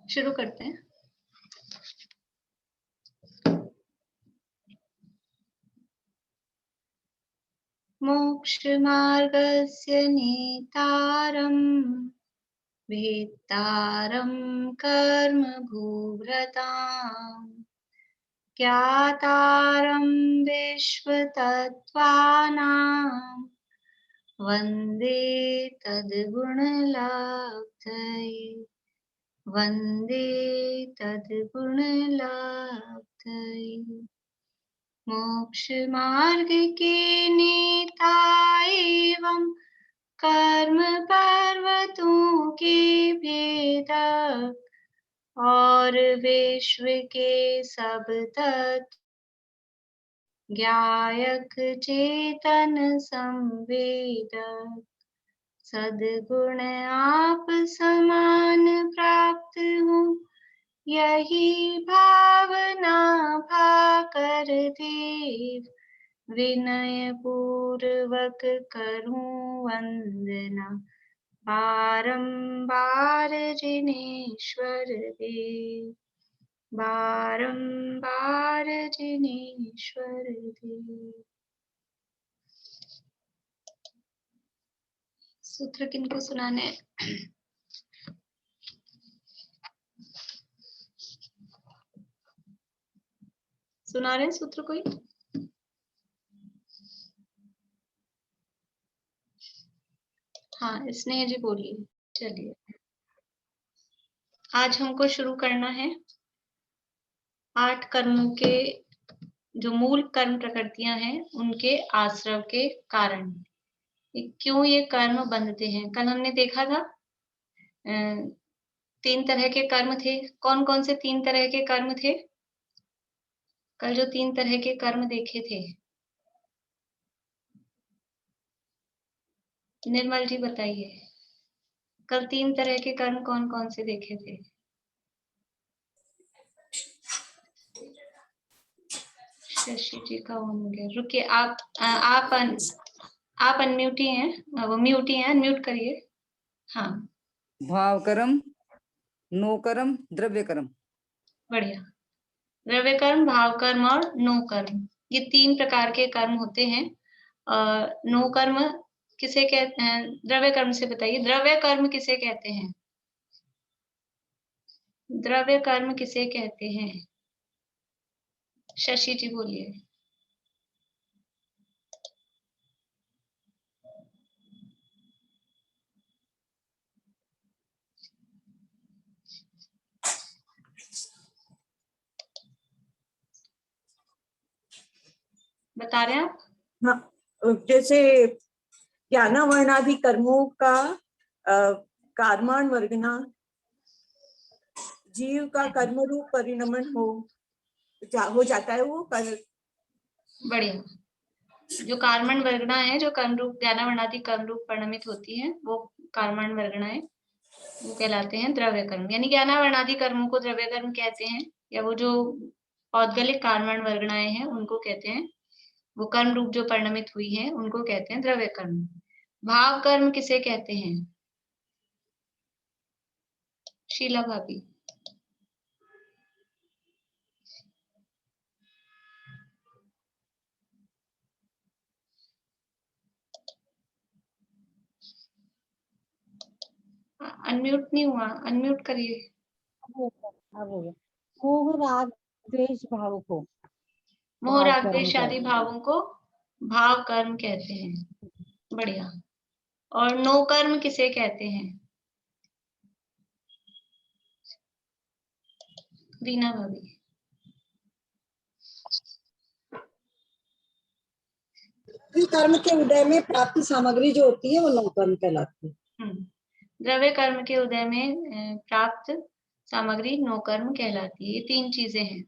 शुरू करते हैं। मोक्षमार्गस्य नेतारम् वेत्तारं कर्म भूभृताम् ज्ञातारं विश्वतत्त्वानां वन्दे तद्गुणलब्धये वन्दे तद्गुणलब्धये। मोक्ष मार्ग के नेता एवं कर्म पर्वतों के भेदक और विश्व के सब तत्व ज्ञायक चेतन संवेदक सद्गुण आप समान प्राप्त हो यही भावना भाकर देव विनय पूर्वक करूं वंदना बारंबार जिनेश्वर देव बारंबार जिनेश्वर देव। सूत्र किनको सुनाने हैं? सुना रहे हैं सूत्र कोई? हाँ, स्नेह जी बोलिए। चलिए, आज हमको शुरू करना है 8 कर्मों के जो मूल कर्म प्रकृतियां हैं उनके आश्रव के कारण क्यों ये कर्म बंधते हैं। कल हमने देखा था 3 तरह के कर्म थे। कौन कौन से 3 तरह के कर्म थे? कल जो 3 तरह के कर्म देखे थे, निर्मल जी बताइए। कल 3 तरह के कर्म कौन कौन से देखे थे? शशि जी का ऑन हो गया। रुकिए, आप अनम्यूट ही हैं, वो म्यूट ही हैं, अनम्यूट करिए। हाँ, भाव कर्म, नो कर्म, द्रव्य कर्म। बढ़िया। द्रव्य कर्म, भाव कर्म और नो कर्म, ये 3 प्रकार के कर्म होते हैं। नो कर्म किसे कहते हैं? द्रव्य कर्म से बताइए, द्रव्य कर्म किसे कहते हैं? द्रव्य कर्म किसे कहते हैं? शशि जी बोलिए। बता रहे हैं आप? हाँ, जैसे ज्ञाना वर्णादि कर्मों का कर्माण वर्गना जीव का कर्म रूप परिणमन हो जाता है वो कर। बढ़िया। जो कर्मण वर्गना है, जो कर्म रूप ज्ञाना वर्णादि कर्म रूप परिणमित होती है, वो कर्मण वर्गनाएं वो कहलाते हैं द्रव्य कर्म। यानी ज्ञाना वर्णादि कर्मों को द्रव्य कर्म कहते हैं, या वो जो औद्गलिक कर्मण वर्गनाएं हैं उनको कहते हैं, वो कर्म रूप जो परिणमित हुई है उनको कहते हैं द्रव्य कर्म। भाव कर्म किसे कहते हैं? शीला भाभी। अनम्यूट नहीं हुआ, अनम्यूट करिए। मोह राग द्वेष भाव को, मोह राग द्वेष आदि भावों को भाव कर्म कहते हैं। बढ़िया। और नो कर्म किसे कहते हैं? रीना भाभी। कर्म के उदय में प्राप्ति सामग्री जो होती है वो नो कर्म कहलाती है। द्रव्य कर्म के उदय में प्राप्त सामग्री नो कर्म कहलाती है। ये 3 चीजें हैं।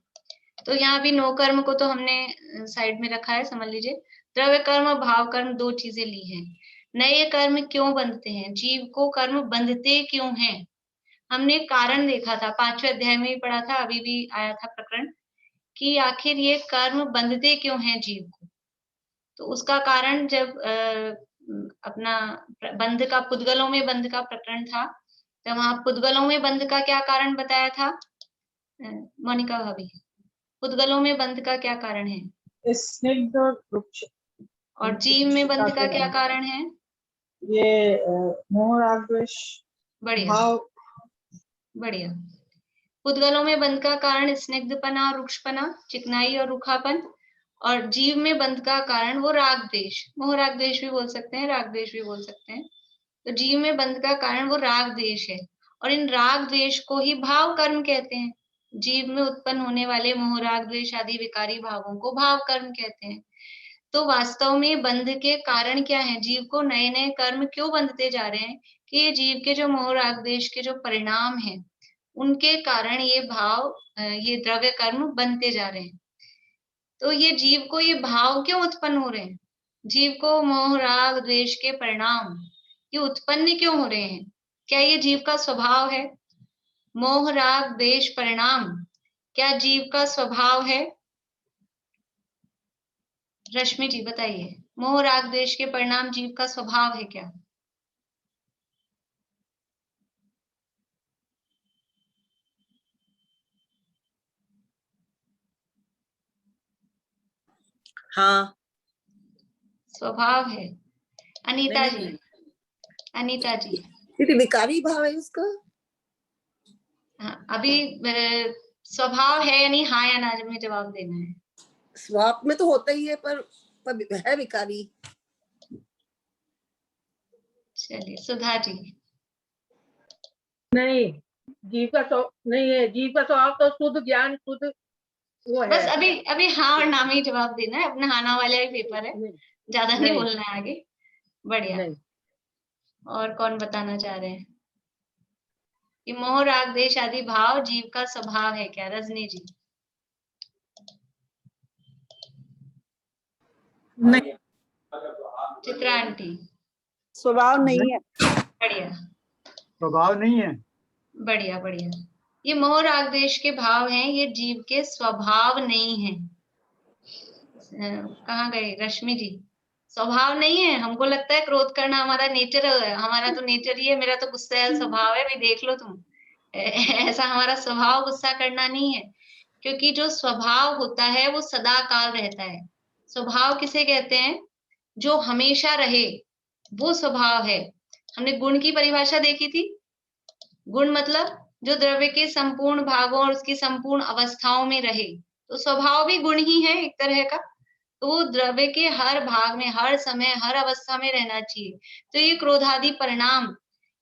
तो यहाँ भी नो कर्म को तो हमने साइड में रखा है, समझ लीजिए। द्रव्य कर्म और भाव कर्म 2 चीजें ली हैं। नए कर्म क्यों बंधते हैं? जीव को कर्म बंधते क्यों हैं? हमने कारण देखा था, 5वें अध्याय में ही पढ़ा था, अभी भी आया था प्रकरण कि आखिर ये कर्म बंधते क्यों हैं जीव को। तो उसका कारण जब अपना बंध का, पुद्गलों में बंध का प्रकरण था, तो वहां पुद्गलों में बंध का क्या कारण बताया था मोनिका भाभी? पुद्गलों में बंध का क्या कारण है? स्निग्ध और वृक्ष। और जीव में बंध का क्या कारण है? ये मोह राग द्वेष बढ़िया भाव। बढ़िया। पुद्गलों में बंध का कारण स्निग्धपना और रुक्षपना, चिकनाई और रूखापन, और जीव में बंध का कारण वो राग द्वेष, मोह राग द्वेष भी बोल सकते हैं, राग द्वेष भी बोल सकते हैं। तो जीव में बंध का कारण वो राग द्वेष है, और इन राग द्वेष को ही भाव कर्म कहते हैं। जीव में उत्पन्न होने वाले मोह राग द्वेष आदि विकारी भावों को भाव कर्म कहते हैं। तो वास्तव में बंध के कारण क्या है? जीव को नए नए कर्म क्यों बंधते जा रहे हैं? कि ये जीव के जो मोह राग द्वेष के जो परिणाम हैं, उनके कारण ये भाव, ये द्रव्य कर्म बनते जा रहे हैं। तो ये जीव को ये भाव क्यों उत्पन्न हो रहे हैं? जीव को मोह राग द्वेष के परिणाम ये उत्पन्न क्यों हो रहे हैं? क्या ये जीव का स्वभाव है? मोह राग द्वेष परिणाम क्या जीव का स्वभाव है? रश्मि जी बताइए, मोह राग द्वेष के परिणाम जीव का स्वभाव है क्या? हाँ। स्वभाव है। अनीता नहीं, जी, नहीं। अनीता जी। दीदी विकारी भाव है उसका? हाँ, अभी स्वभाव है यानी हाँ या ना में जवाब देना है। स्वभाव में तो होता ही है, पर है विकारी। चलिए सुधा जी। नहीं, जीव का तो नहीं है, जीव का स्वभाव तो शुद्ध ज्ञान, शुद्ध वो है। बस अभी हाँ और ना में ही जवाब देना है, अपना हाँ ना वाला ही पेपर है, ज्यादा नहीं बोलना है आगे। बढ़िया। नहीं। और कौन बताना चाह रहे हैं कि मोह राग द्वेष आदि भाव जीव का स्वभाव है क्या? रजनी जी। नहीं, चित्रा आंटी। स्वभाव नहीं है। बढ़िया स्वभाव नहीं है। बढ़िया बढ़िया। ये मोह राग द्वेष के भाव हैं, ये जीव के स्वभाव नहीं है। कहाँ गए रश्मि जी? स्वभाव नहीं है। हमको लगता है क्रोध करना हमारा नेचर है, हमारा तो नेचर ही है, मेरा तो गुस्सैल स्वभाव है, भाई देख लो तुम। ऐसा हमारा स्वभाव गुस्सा करना नहीं है, क्योंकि जो स्वभाव होता है वो सदा काल रहता है। स्वभाव किसे कहते हैं? जो हमेशा रहे, वो स्वभाव है। हमने गुण की परिभाषा देखी थी। गुण मतलब जो द्रव्य के संपूर्ण भागों और उसकी संपूर्ण अवस्थाओं में रहे। तो स्वभाव भी गुण ही है एक तरह का। तो वो द्रव्य के हर भाग में, हर समय, हर अवस्था में रहना चाहिए। तो ये क्रोधादि परिणाम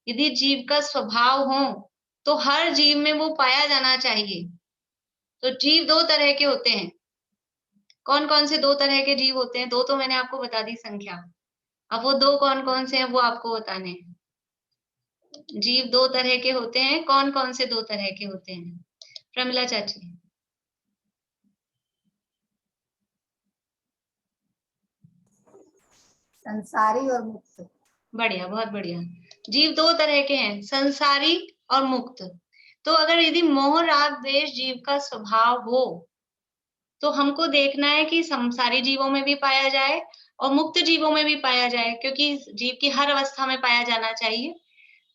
यदि जीव का स्वभाव हो तो हर जीव में वो पाया जाना चाहिए। तो जीव दो तरह के होते हैं। कौन कौन से दो तरह के जीव होते हैं? दो तो मैंने आपको बता दी संख्या, अब वो दो कौन कौन से हैं वो आपको बताने हैं। जीव दो तरह के होते हैं, कौन कौन से दो तरह के होते हैं? प्रमिला चाची। संसारी और मुक्त। बढ़िया, बहुत बढ़िया। जीव दो तरह के हैं, संसारी और मुक्त। तो अगर यदि मोह राग द्वेष जीव का स्वभाव हो तो हमको देखना है कि संसारी जीवों में भी पाया जाए और मुक्त जीवों में भी पाया जाए, क्योंकि जीव की हर अवस्था में पाया जाना चाहिए।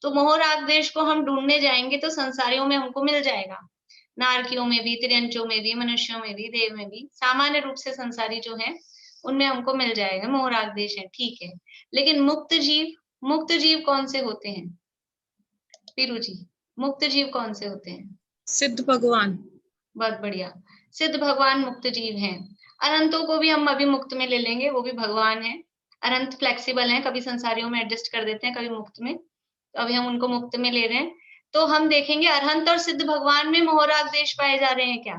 तो मोह राग द्वेष को हम ढूंढने जाएंगे तो संसारियों में हमको मिल जाएगा, नारकियों में भी, तिर्यंचों में भी, मनुष्यों में भी, देव में भी। सामान्य रूप से संसारी जो है उनमें हमको मिल जाएगा मोह राग द्वेष है, ठीक है। लेकिन मुक्त जीव कौन से होते हैं? पीरू जी, मुक्त जीव कौन से होते हैं? सिद्ध भगवान। बहुत बढ़िया, सिद्ध भगवान मुक्त जीव हैं। अनंतों को भी हम अभी मुक्त में ले लेंगे, वो भी भगवान है। अनंत फ्लेक्सिबल हैं, कभी संसारियों में एडजस्ट कर देते हैं, कभी मुक्त में। तो अभी हम उनको मुक्त में ले रहे हैं। तो हम देखेंगे अरहंत और सिद्ध भगवान में मोह राग द्वेष पाए जा रहे हैं क्या?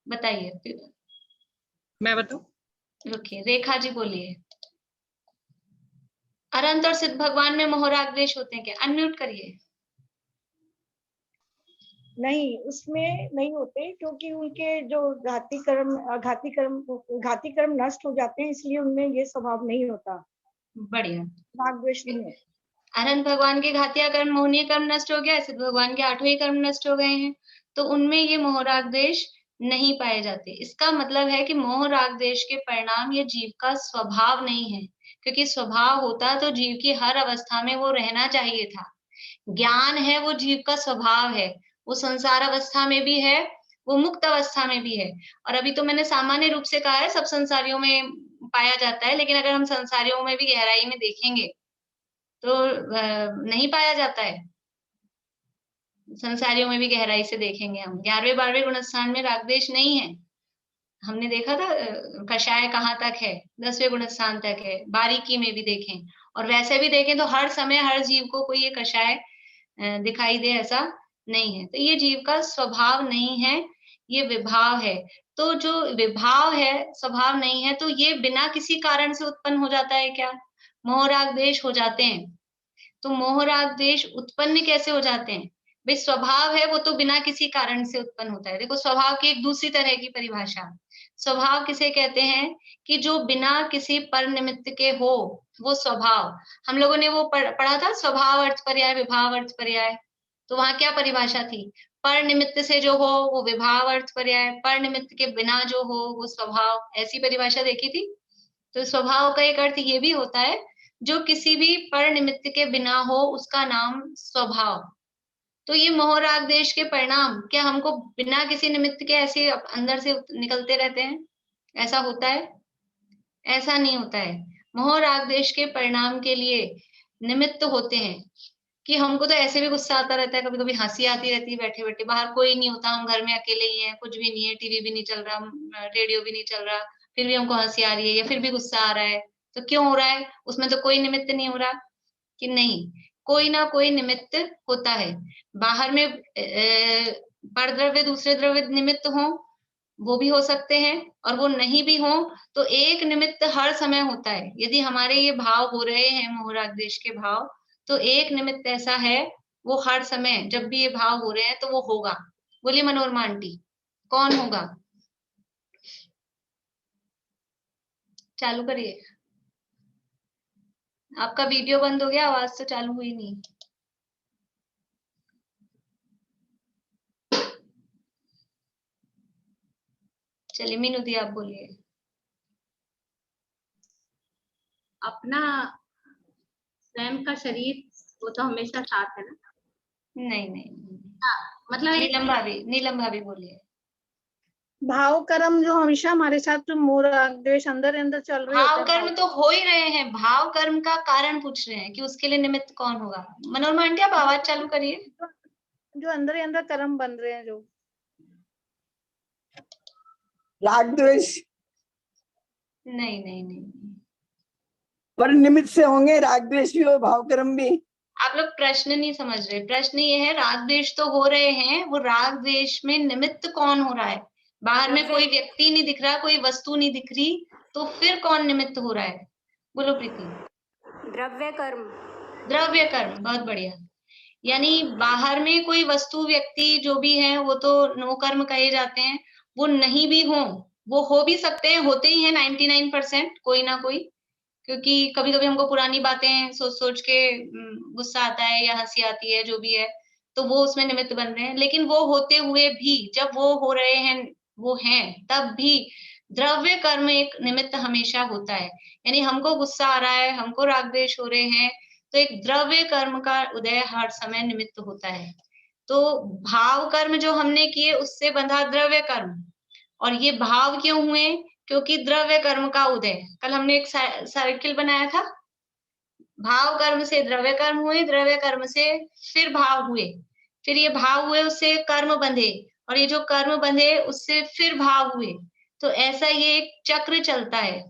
बताइए। मैं बताऊं? रुकिए, रेखा जी बोलिए। अरहंत और सिद्ध भगवान में मोह राग द्वेष होते हैं क्या? अनम्यूट करिए। नहीं, उसमें नहीं होते, क्योंकि उनके जो घाती कर्म नष्ट हो जाते हैं, इसलिए उनमें ये स्वभाव नहीं होता। बढ़िया। राग द्वेष नहीं है। अनंत भगवान के घातिया कर्म मोहनीय कर्म नष्ट हो गया, सिद्ध भगवान के 8 ही कर्म नष्ट हो गए हैं, तो उनमें ये मोह राग द्वेष नहीं पाए जाते। इसका मतलब है कि मोह राग द्वेष के परिणाम ये जीव का स्वभाव नहीं है, क्योंकि स्वभाव होता तो जीव की हर अवस्था में वो रहना चाहिए था। ज्ञान है वो जीव का स्वभाव है, वो संसार अवस्था में भी है, वो मुक्त अवस्था में भी है। और अभी तो मैंने सामान्य रूप से कहा है सब संसारियों में पाया जाता है, लेकिन अगर हम संसारियों में भी गहराई में देखेंगे तो नहीं पाया जाता है। संसारियों में भी गहराई से देखेंगे हम 11वें 12वें गुणस्थान में राग द्वेष नहीं है। हमने देखा था कषाय कहाँ तक है, 10वें गुणस्थान तक है, बारीकी में भी देखें और वैसे भी देखें तो हर समय हर जीव को कोई ये कषाय दिखाई दे ऐसा नहीं है। तो ये जीव का स्वभाव नहीं है, ये विभाव है। तो जो विभाव है, स्वभाव नहीं है, तो ये बिना किसी कारण से उत्पन्न हो जाता है क्या? मोह राग द्वेष हो जाते हैं। तो मोह राग द्वेष उत्पन्न कैसे हो जाते हैं? भाई स्वभाव है वो तो बिना किसी कारण से उत्पन्न होता है। देखो स्वभाव की एक दूसरी तरह की परिभाषा, स्वभाव किसे कहते हैं कि जो बिना किसी पर निमित्त के हो, वो स्वभाव। हम लोगों ने वो पढ़ा था स्वभाव अर्थ पर्याय विभाव अर्थ पर्याय, तो वहां क्या परिभाषा थी? पर निमित्त से जो हो वो विभाव अर्थ पर्याय, पर निमित्त के बिना जो हो वो स्वभाव, ऐसी परिभाषा देखी थी। तो स्वभाव का एक अर्थ ये भी होता है जो किसी भी पर निमित्त के बिना हो उसका नाम स्वभाव। तो ये मोह राग द्वेष के परिणाम क्या हमको बिना किसी निमित्त के ऐसे अंदर से निकलते रहते हैं? ऐसा होता है? ऐसा नहीं होता है। मोह राग द्वेष के परिणाम के लिए निमित्त होते हैं कि हमको तो ऐसे भी गुस्सा आता रहता है, कभी कभी हंसी आती रहती है बैठे बैठे, बाहर कोई नहीं होता, हम घर में अकेले ही हैं, कुछ भी नहीं है, टीवी भी नहीं चल रहा, रेडियो भी नहीं चल रहा, फिर भी हमको हंसी आ रही है या फिर भी गुस्सा आ रहा है। तो क्यों हो रहा है? उसमें तो कोई निमित्त नहीं हो रहा कि नहीं, कोई ना कोई निमित्त होता है। बाहर में पर द्रव्य दूसरे द्रव्य निमित्त हो, वो भी हो सकते हैं, और वो नहीं भी हो तो एक निमित्त हर समय होता है। यदि हमारे ये भाव हो रहे हैं मोह राग द्वेष के भाव, तो एक निमित्त ऐसा है वो हर समय जब भी ये भाव हो रहे हैं तो वो होगा। बोलिए मनोरमा आंटी, कौन होगा? चालू करिए। आपका वीडियो बंद हो गया, आवाज तो चालू हुई नहीं। चलिए मीनू दी आप बोलिए। अपना स्वयं का शरीर वो तो हमेशा साथ है ना? नहीं नहीं, मतलब नीलम भाभी बोलिए। भाव कर्म जो हमेशा हमारे साथ जो मोह राग द्वेष अंदर अंदर चल रहे होते भाव हैं, कर्म तो हो ही रहे हैं, भाव कर्म का कारण पूछ रहे हैं कि उसके लिए निमित्त कौन होगा। मनोरमा आंटी आप आवाज चालू करिए। जो अंदर ही अंदर कर्म बन रहे हैं, जो राग द्वेष नहीं नहीं नहीं, पर निमित्त से होंगे, राग द्वेष भी और भाव कर्म भी। आप लोग प्रश्न नहीं समझ रहे। प्रश्न ये है राग द्वेष तो हो रहे हैं, वो राग द्वेष में निमित्त कौन हो रहा है? बाहर में कोई व्यक्ति नहीं दिख रहा, कोई वस्तु नहीं दिख रही, तो फिर कौन निमित्त हो रहा है? बोलो प्रीति। द्रव्य कर्म। द्रव्य कर्म, बहुत बढ़िया। यानी बाहर में कोई वस्तु व्यक्ति जो भी है वो तो नो कर्म कहे जाते हैं, वो नहीं भी हो, वो हो भी सकते हैं, होते ही हैं 99% कोई ना कोई, क्योंकि कभी कभी हमको पुरानी बातें सोच सोच के गुस्सा आता है या हंसी आती है, जो भी है, तो वो उसमें निमित्त बन रहे हैं। लेकिन वो होते हुए भी जब वो हो रहे हैं, वो हैं, तब भी द्रव्य कर्म एक निमित्त हमेशा होता है। यानी हमको गुस्सा आ रहा है, हमको राग द्वेष हो रहे हैं, तो एक द्रव्य कर्म का उदय हर समय निमित्त होता है। तो भाव कर्म जो हमने किए उससे बंधा द्रव्य कर्म, और ये भाव क्यों हुए? क्योंकि द्रव्य कर्म का उदय। कल हमने एक सर्किल बनाया था, भाव कर्म से द्रव्य कर्म हुए, द्रव्य कर्म से फिर भाव हुए, फिर ये भाव हुए, उससे कर्म बंधे, और ये जो कर्म बंधे उससे फिर भाव हुए। तो ऐसा ये एक चक्र चलता है।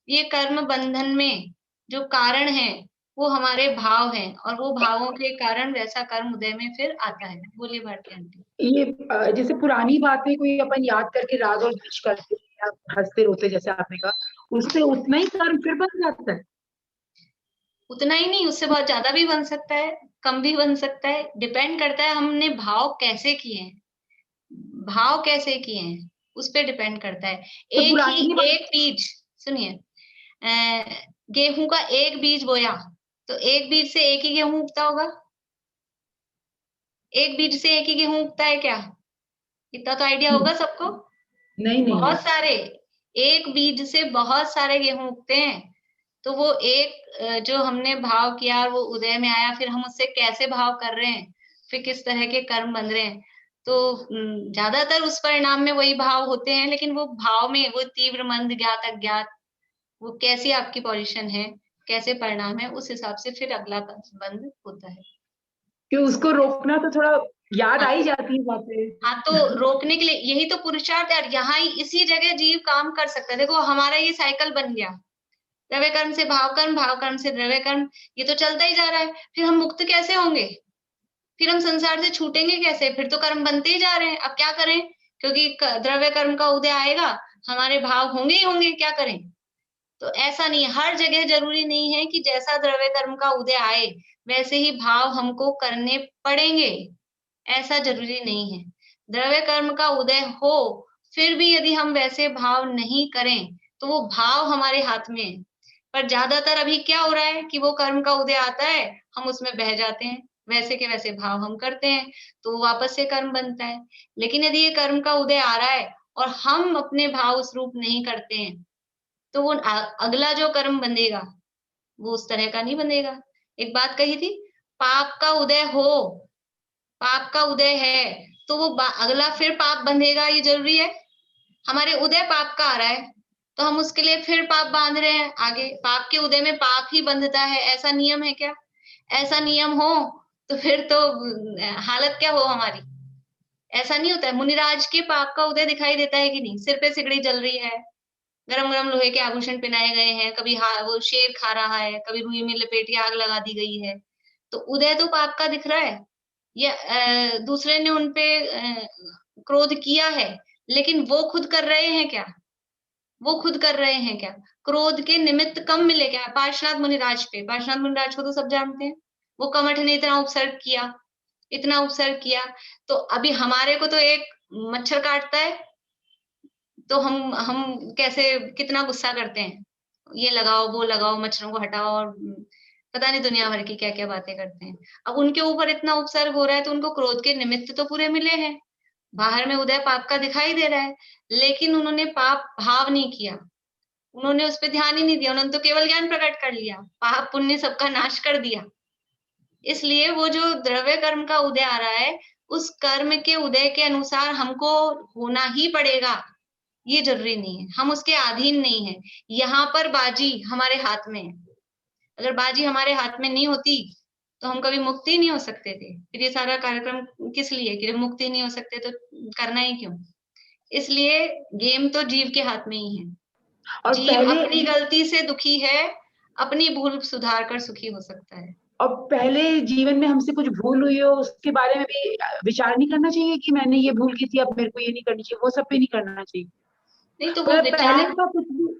ये कर्म बंधन में जो कारण है वो हमारे भाव हैं, और वो भावों के कारण वैसा कर्म उदय में फिर आता है। बोलिए भारती आंटी। ये जैसे पुरानी बातें कोई अपन याद करके राग और द्वेष करते हैं या हंसते रोते, जैसे आपने कहा, उससे उतना ही कर्म फिर बन जाता है? उतना ही नहीं, उससे बहुत ज्यादा भी बन सकता है, कम भी बन सकता है, डिपेंड करता है हमने भाव कैसे किए हैं, भाव कैसे किए हैं उस पर डिपेंड करता है। एक बीज, सुनिए, गेहूं का एक बीज बोया, तो एक बीज से एक ही गेहूं उगता होगा? एक बीज से एक ही गेहूं उगता है क्या? इतना तो आइडिया होगा सबको। नहीं नहीं बहुत सारे, एक बीज से बहुत सारे गेहूं उगते हैं। तो वो एक जो हमने भाव किया, वो उदय में आया, फिर हम उससे कैसे भाव कर रहे हैं, फिर किस तरह के कर्म बन रहे हैं। तो ज्यादातर उस परिणाम में वही भाव होते हैं, लेकिन वो भाव में वो तीव्र, मंद, ज्ञात, अज्ञात, वो कैसी आपकी पोजीशन है, कैसे परिणाम है, उस हिसाब से फिर अगला बंद होता है। कि उसको रोकना तो थोड़ा याद आ ही जाती है बातें। हाँ, तो रोकने के लिए यही तो पुरुषार्थ है, और यहाँ ही इसी जगह जीव काम कर सकता है। देखो हमारा ये साइकिल बन गया, द्रव्य कर्म से भाव कर्म, भाव कर्म से द्रव्य कर्म, ये तो चलता ही जा रहा है। फिर हम मुक्त कैसे होंगे? फिर हम संसार से छूटेंगे कैसे? फिर तो कर्म बनते ही जा रहे हैं। अब क्या करें? क्योंकि द्रव्य कर्म का उदय आएगा, हमारे भाव होंगे ही होंगे, क्या करें? तो ऐसा नहीं है, हर जगह जरूरी नहीं है कि जैसा द्रव्य कर्म का उदय आए वैसे ही भाव हमको करने पड़ेंगे, ऐसा जरूरी नहीं है। द्रव्य कर्म का उदय हो, फिर भी यदि हम वैसे भाव नहीं करें तो वो भाव हमारे हाथ में है। पर ज्यादातर अभी क्या हो रहा है कि वो कर्म का उदय आता है, हम उसमें बह जाते हैं, वैसे के वैसे भाव हम करते हैं, तो वापस से कर्म बनता है। लेकिन यदि ये कर्म का उदय आ रहा है और हम अपने भाव उस रूप नहीं करते हैं, तो वो अगला जो कर्म बंधेगा वो उस तरह का नहीं बंधेगा। एक बात कही थी, पाप का उदय हो, पाप का उदय है, तो वो अगला फिर पाप बंधेगा, ये जरूरी है? हमारे उदय पाप का आ रहा है तो हम उसके लिए फिर पाप बांध रहे हैं आगे। पाप के उदय में पाप ही बंधता है, ऐसा नियम है क्या? ऐसा नियम हो तो फिर तो हालत क्या हो हमारी? ऐसा नहीं होता है। मुनिराज के पाप का उदय दिखाई देता है कि नहीं? सिर पे सिगड़ी जल रही है, गरम गरम लोहे के आभूषण पहनाए गए हैं, कभी वो शेर खा रहा है, कभी रुई में लपेटी आग लगा दी गई है, तो उदय तो पाप का दिख रहा है। या दूसरे ने उनपे क्रोध किया है, लेकिन वो खुद कर रहे हैं क्या? वो खुद कर रहे हैं क्या? क्रोध के निमित्त कम मिले क्या? पार्श्वनाथ मुनिराज पे, पार्श्वनाथ मुनिराज को तो सब जानते हैं, वो कमठ ने इतना उपसर्ग किया, इतना उपसर्ग किया। तो अभी हमारे को तो एक मच्छर काटता है तो हम कैसे, कितना गुस्सा करते हैं, ये लगाओ वो लगाओ, मच्छरों को हटाओ, और पता नहीं दुनिया भर की क्या क्या बातें करते हैं। अब उनके ऊपर इतना उपसर्ग हो रहा है तो उनको क्रोध के निमित्त तो पूरे मिले हैं, बाहर में उदय पाप का दिखाई दे रहा है, लेकिन उन्होंने पाप भाव नहीं किया, उन्होंने उस पर ध्यान ही नहीं दिया, उन्होंने तो केवल ज्ञान प्रकट कर लिया, पाप पुण्य सबका नाश कर दिया। इसलिए वो जो द्रव्य कर्म का उदय आ रहा है, उस कर्म के उदय के अनुसार हमको होना ही पड़ेगा, ये जरूरी नहीं है, हम उसके अधीन नहीं है। यहाँ पर बाजी हमारे हाथ में है, अगर बाजी हमारे हाथ में नहीं होती तो हम कभी मुक्त ही नहीं हो सकते थे। फिर ये सारा कार्यक्रम किस लिए कि मुक्त ही नहीं हो सकते तो करना ही क्यों? इसलिए गेम तो जीव के हाथ में ही है। और जीव पहले अपनी गलती से दुखी है, अपनी भूल सुधार कर सुखी हो सकता है। और पहले जीवन में हमसे कुछ भूल हुई हो उसके बारे में भी विचार नहीं करना चाहिए कि मैंने ये भूल की थी, अब मेरे को ये नहीं करनी चाहिए, वो सब पे नहीं करना चाहिए। नहीं तो वो पर पहले विचार, का कुछ भी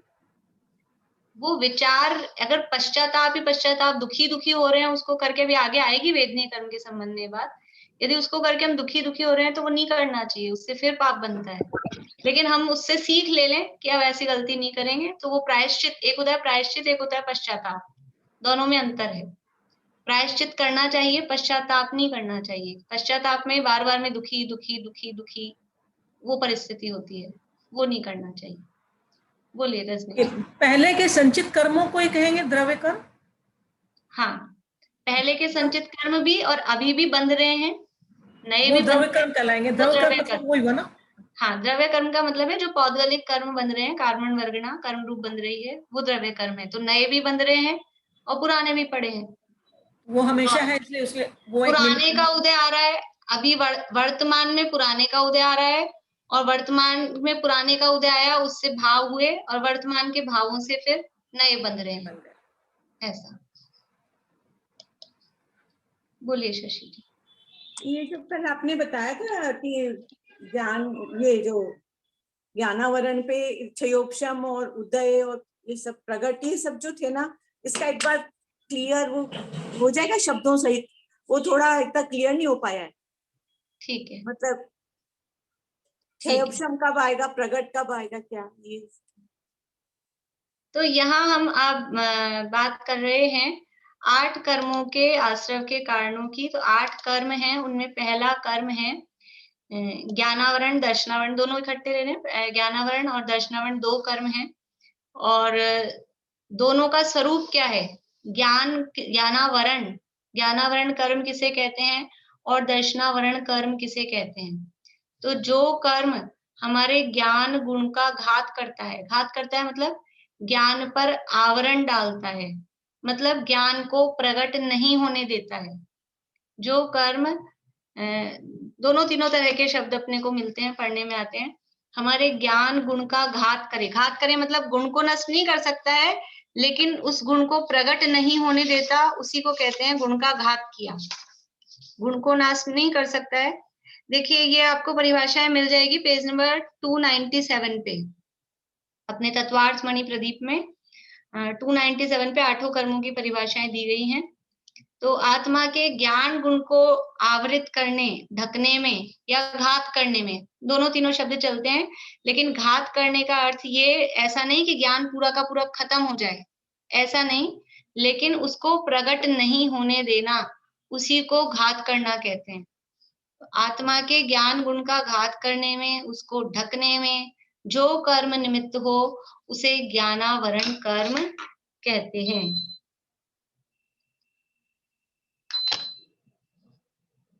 वो विचार अगर पश्चाताप ही पश्चाताप, दुखी दुखी हो रहे हैं, उसको करके भी आगे आएगी वेदनीय कर्म के संबंध में बात। यदि उसको करके हम दुखी दुखी हो रहे हैं तो वो नहीं करना चाहिए, उससे फिर पाप बनता है। लेकिन हम उससे सीख ले लें कि अब ऐसी गलती नहीं करेंगे, तो वो प्रायश्चित, एक होता है प्रायश्चित, एक होता है पश्चाताप, दोनों में अंतर है। प्रायश्चित करना चाहिए, पश्चाताप नहीं करना चाहिए। पश्चाताप में बार बार में दुखी दुखी दुखी दुखी वो परिस्थिति होती है, वो नहीं करना चाहिए। बोलिए रजनी। पहले के संचित कर्मों को ही कहेंगे द्रव्य कर्म? हाँ, पहले के संचित कर्म भी और अभी भी बंध रहे हैं, नए वो भी द्रव्य बंध कर्म कहलाएंगे। द्रव्य कर्म मतलब वही हुआ ना? हाँ, द्रव्य कर्म का मतलब है जो पौद्गलिक कर्म बंध रहे हैं, कार्बन वर्गणा कर्म रूप बंध रही है, वो द्रव्य कर्म है। तो नए भी बंध रहे हैं और पुराने भी पड़े हैं, वो हमेशा है, इसलिए उसके वो एक पुराने का उदय आ रहा है, अभी वर्तमान में पुराने का उदय आ रहा है, और वर्तमान में पुराने का उदय आया, उससे भाव हुए, और वर्तमान के भावों से फिर नए बंध रहे हैं, ऐसा। बोलिए शशि जी। ये जो कल आपने बताया था कि ज्ञान, ये जो ज्ञानावरण पे क्षयोपशम और उदय और ये सब प्रगट, ये सब जो थे ना, इसका एक बार क्लियर वो हो जाएगा शब्दों सहित? वो थोड़ा इतना क्लियर नहीं हो पाया है। ठीक है, मतलब क्षयोपशम कब आएगा, प्रगट कब आएगा, क्या ये? तो यहाँ हम आप बात कर रहे हैं 8 कर्मों के आश्रव के कारणों की। तो 8 कर्म हैं, उनमें पहला कर्म है ज्ञानावरण, दर्शनावरण, दोनों इकट्ठे ले लें। ज्ञानावरण और दर्शनावरण 2 कर्म हैं, और दोनों का स्वरूप क्या है? ज्ञानावरण, ज्ञानावरण कर्म किसे कहते हैं और दर्शनावरण कर्म किसे कहते हैं? तो जो कर्म हमारे ज्ञान गुण का घात करता है मतलब ज्ञान पर आवरण डालता है, मतलब ज्ञान को प्रकट नहीं होने देता है। जो कर्म दोनों तीनों तरह के शब्द अपने को मिलते हैं, पढ़ने में आते हैं। हमारे ज्ञान गुण का घात करे मतलब गुण को नष्ट नहीं कर सकता है, लेकिन उस गुण को प्रकट नहीं होने देता, उसी को कहते हैं गुण का घात किया। गुण को नाश नहीं कर सकता है। देखिए ये आपको परिभाषाएं मिल जाएगी पेज नंबर 297 पे, अपने तत्वार्थ मणि प्रदीप में 297 पे 8 कर्मों की परिभाषाएं दी गई हैं। तो आत्मा के ज्ञान गुण को आवृत करने, ढकने में या घात करने में, दोनों तीनों शब्द चलते हैं, लेकिन घात करने का अर्थ ये ऐसा नहीं कि ज्ञान पूरा का पूरा खत्म हो जाए, ऐसा नहीं, लेकिन उसको प्रकट नहीं होने देना, उसी को घात करना कहते हैं। आत्मा के ज्ञान गुण का घात करने में, उसको ढकने में जो कर्म निमित्त हो उसे ज्ञानावरण कर्म कहते हैं।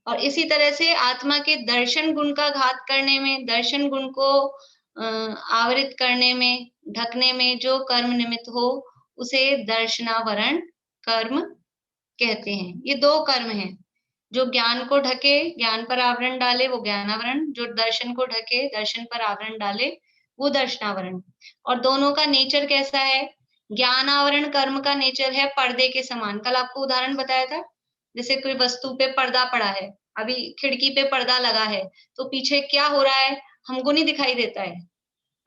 और इसी तरह से आत्मा के दर्शन गुण का घात करने में, दर्शन गुण को आवृत करने में, ढकने में जो कर्म निमित्त हो उसे दर्शनावरण कर्म कहते हैं। ये 2 कर्म हैं, जो ज्ञान को ढके, ज्ञान पर आवरण डाले, वो ज्ञानावरण, जो दर्शन को ढके, दर्शन पर आवरण डाले, वो दर्शनावरण। और दोनों का नेचर कैसा है? ज्ञानावरण कर्म का नेचर है पर्दे के समान। कल आपको उदाहरण बताया था, जैसे कोई वस्तु पे पर्दा पड़ा है, अभी खिड़की पे पर्दा लगा है, तो पीछे क्या हो रहा है हमको नहीं दिखाई देता है,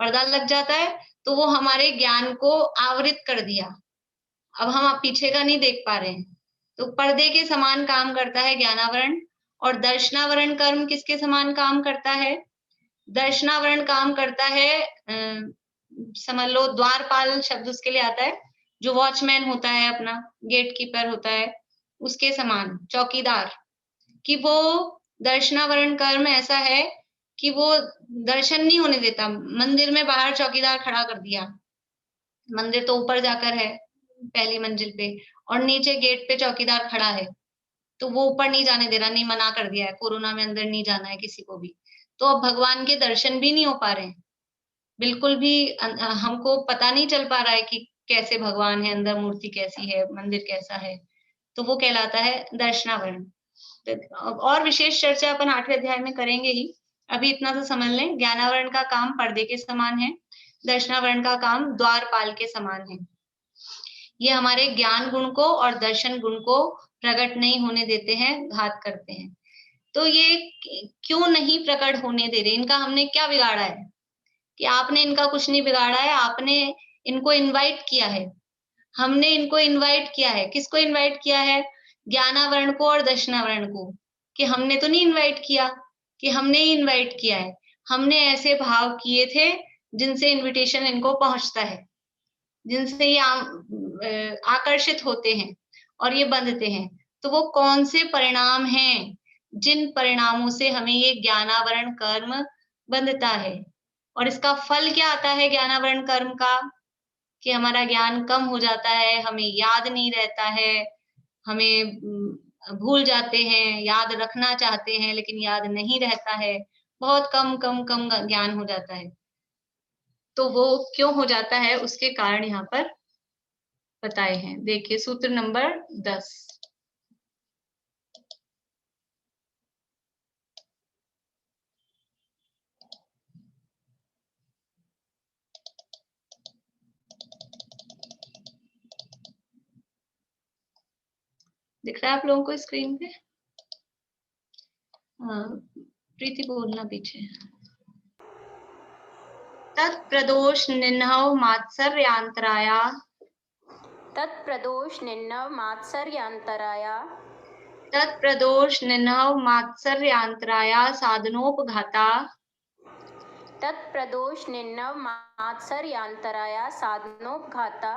पर्दा लग जाता है तो वो हमारे ज्ञान को आवृत कर दिया, अब हम पीछे का नहीं देख पा रहे हैं। तो पर्दे के समान काम करता है ज्ञानावरण। और दर्शनावरण कर्म किसके समान काम करता है? दर्शनावरण काम करता है, समझ लो द्वारपाल शब्द उसके लिए आता है, जो वॉचमैन होता है, अपना गेट कीपर होता है, उसके समान, चौकीदार। कि वो दर्शनावरण कर्म ऐसा है कि वो दर्शन नहीं होने देता। मंदिर में बाहर चौकीदार खड़ा कर दिया, मंदिर तो ऊपर जाकर है पहली मंजिल पे, और नीचे गेट पे चौकीदार खड़ा है, तो वो ऊपर नहीं जाने दे रहा, नहीं, मना कर दिया है, कोरोना में अंदर नहीं जाना है किसी को भी। तो अब भगवान के दर्शन भी नहीं हो पा रहे हैं, बिल्कुल भी हमको पता नहीं चल पा रहा है कि कैसे भगवान है, अंदर मूर्ति कैसी है, मंदिर कैसा है, तो वो कहलाता है दर्शनावरण। और विशेष चर्चा अपन 8वें अध्याय में करेंगे ही, अभी इतना तो समझ लें। ज्ञानावरण का काम पर्दे के समान है, दर्शनावरण का काम द्वारपाल के समान है। ये हमारे ज्ञान गुण को और दर्शन गुण को प्रकट नहीं होने देते हैं, घात करते हैं। तो ये क्यों नहीं प्रकट होने दे रहे? इनका हमने क्या बिगाड़ा है? कि आपने इनका कुछ नहीं बिगाड़ा है, आपने इनको इनवाइट किया है। हमने इनको इनवाइट किया है। किसको इनवाइट किया है? ज्ञानावरण को और दर्शनावरण को। कि हमने तो नहीं इनवाइट किया, कि हमने ही इनवाइट किया है। हमने ऐसे भाव किए थे जिनसे इनविटेशन इनको पहुंचता है, जिनसे ये आकर्षित होते हैं और ये बंधते हैं। तो वो कौन से परिणाम हैं जिन परिणामों से हमें ये ज्ञानावरण कर्म बंधता है? और इसका फल क्या आता है ज्ञानावरण कर्म का? कि हमारा ज्ञान कम हो जाता है, हमें याद नहीं रहता है, हमें भूल जाते हैं, याद रखना चाहते हैं लेकिन याद नहीं रहता है, बहुत कम कम कम ज्ञान हो जाता है। तो वो क्यों हो जाता है उसके कारण यहाँ पर बताए हैं। देखिए सूत्र नंबर 10। दिख रहा है आप लोगों को स्क्रीन पे? प्रीति बोलना पीछे। तत्प्रदोष निन्हव मात्सर्यांतराया, तत्प्रदोष निन्नव मात्सर्यांतराया, तत्प्रदोष निन्हव मात्सर्यांतराया साधनोपघाता, तत्प्रदोष निन्नव मात्सर्यांतराया साधनोपघाता,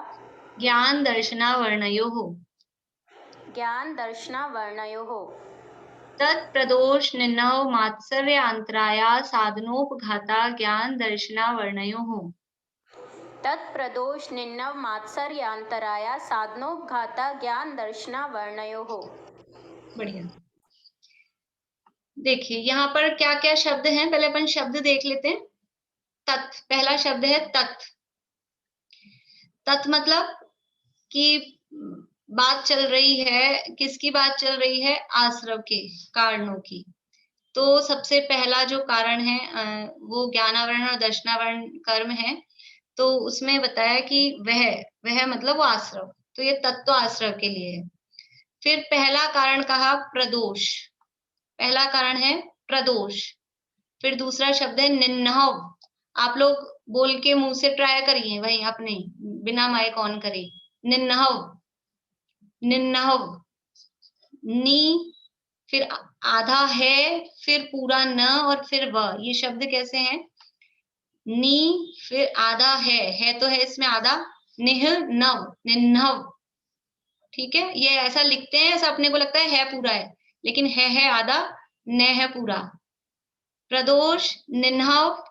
ज्ञान दर्शनावर्णयोः। ज्ञान दर्शनावर्णयोः तत्प्रदोष निन्नव मात्सर्य अंतराया साधनोपघाता ज्ञान दर्शनावर्णयोः तत्प्रदोष निन्नव मात्सर्यांतराया साधनोपघाता ज्ञान दर्शनावर्णयोः। बढ़िया। देखिए यहाँ पर क्या क्या शब्द हैं, पहले अपन शब्द देख लेते हैं। तत्, पहला शब्द है तत्। तत् मतलब कि बात चल रही है, किसकी बात चल रही है? आश्रव के, कारणों की। तो सबसे पहला जो कारण है वो ज्ञानावरण और दर्शनावरण कर्म है। तो उसमें बताया कि वह मतलब वो आश्रव, तो ये तत्व आश्रव के लिए है। फिर पहला कारण कहा प्रदोष, पहला कारण है प्रदोष। फिर दूसरा शब्द है निन्नव। आप लोग बोल के मुंह से ट्राई करिए, वही अपने बिना माइक ऑन करे। निन्नव, निन्नव, नी, फिर आधा है, फिर पूरा न और फिर व। ये शब्द कैसे हैं? नी, फिर आधा है तो है इसमें आधा, निह नव, निन्नव। ठीक है, ये ऐसा लिखते हैं, ऐसा अपने को लगता है पूरा है, लेकिन है आधा, न है पूरा। प्रदोष, निन्नव,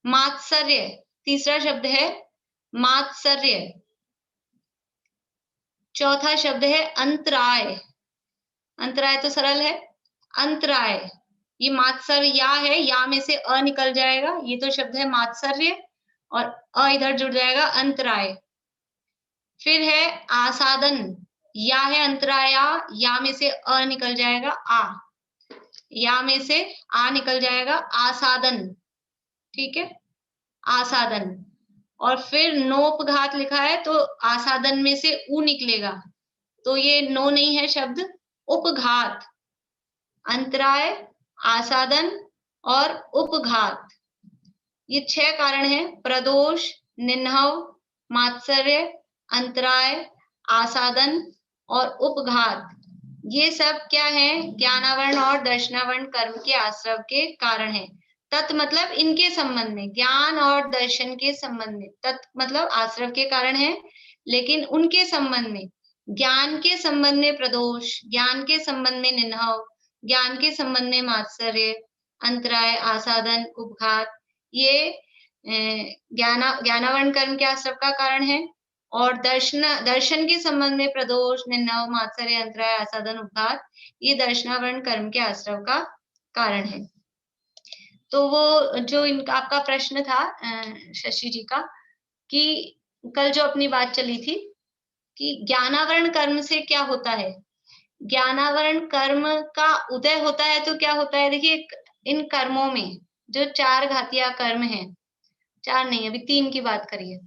मात्सर्य, तीसरा शब्द है मात्सर्य। चौथा शब्द है अंतराय। अंतराय तो सरल है, अंतराय। ये मात्सर्य या है, या में से अ निकल जाएगा, ये तो शब्द है मात्सर्य, और अ इधर जुड़ जाएगा, अंतराय। फिर है आसादन, या है अंतराया, या में से अ निकल जाएगा, आ, या में से आ निकल जाएगा, आसादन। ठीक है, आसादन। और फिर नोपघात लिखा है, तो आसादन में से ऊ निकलेगा, तो ये नो नहीं है शब्द, उपघात। अंतराय, आसादन और उपघात, ये 6 कारण हैं। प्रदोष, निन्नव, मात्सर्य, अंतराय, आसादन और उपघात। ये सब क्या है? ज्ञानावरण और दर्शनावरण कर्म के आश्रव के कारण है। तत् मतलब इनके संबंध में, ज्ञान और दर्शन के संबंध में। तत् मतलब आश्रव के कारण है, लेकिन उनके संबंध में, ज्ञान के संबंध में प्रदोष, ज्ञान के संबंध में निन्नव, ज्ञान के संबंध में मात्सर्य, अंतराय, आसादन, उपघात, ये ज्ञानावरण कर्म के आश्रव का कारण है। और दर्शन के संबंध में प्रदोष, निन्नव, मात्सर्य, अंतराय, आसादन, उपघात, ये दर्शनावरण कर्म के आश्रव का कारण है। तो वो जो इनका आपका प्रश्न था शशि जी का, कि कल जो अपनी बात चली थी कि ज्ञानावरण कर्म से क्या होता है। ज्ञानावरण कर्म का उदय होता है तो क्या होता है? देखिए, इन कर्मों में जो 4 घातीय कर्म हैं, 4 नहीं, अभी 3 की बात करिए।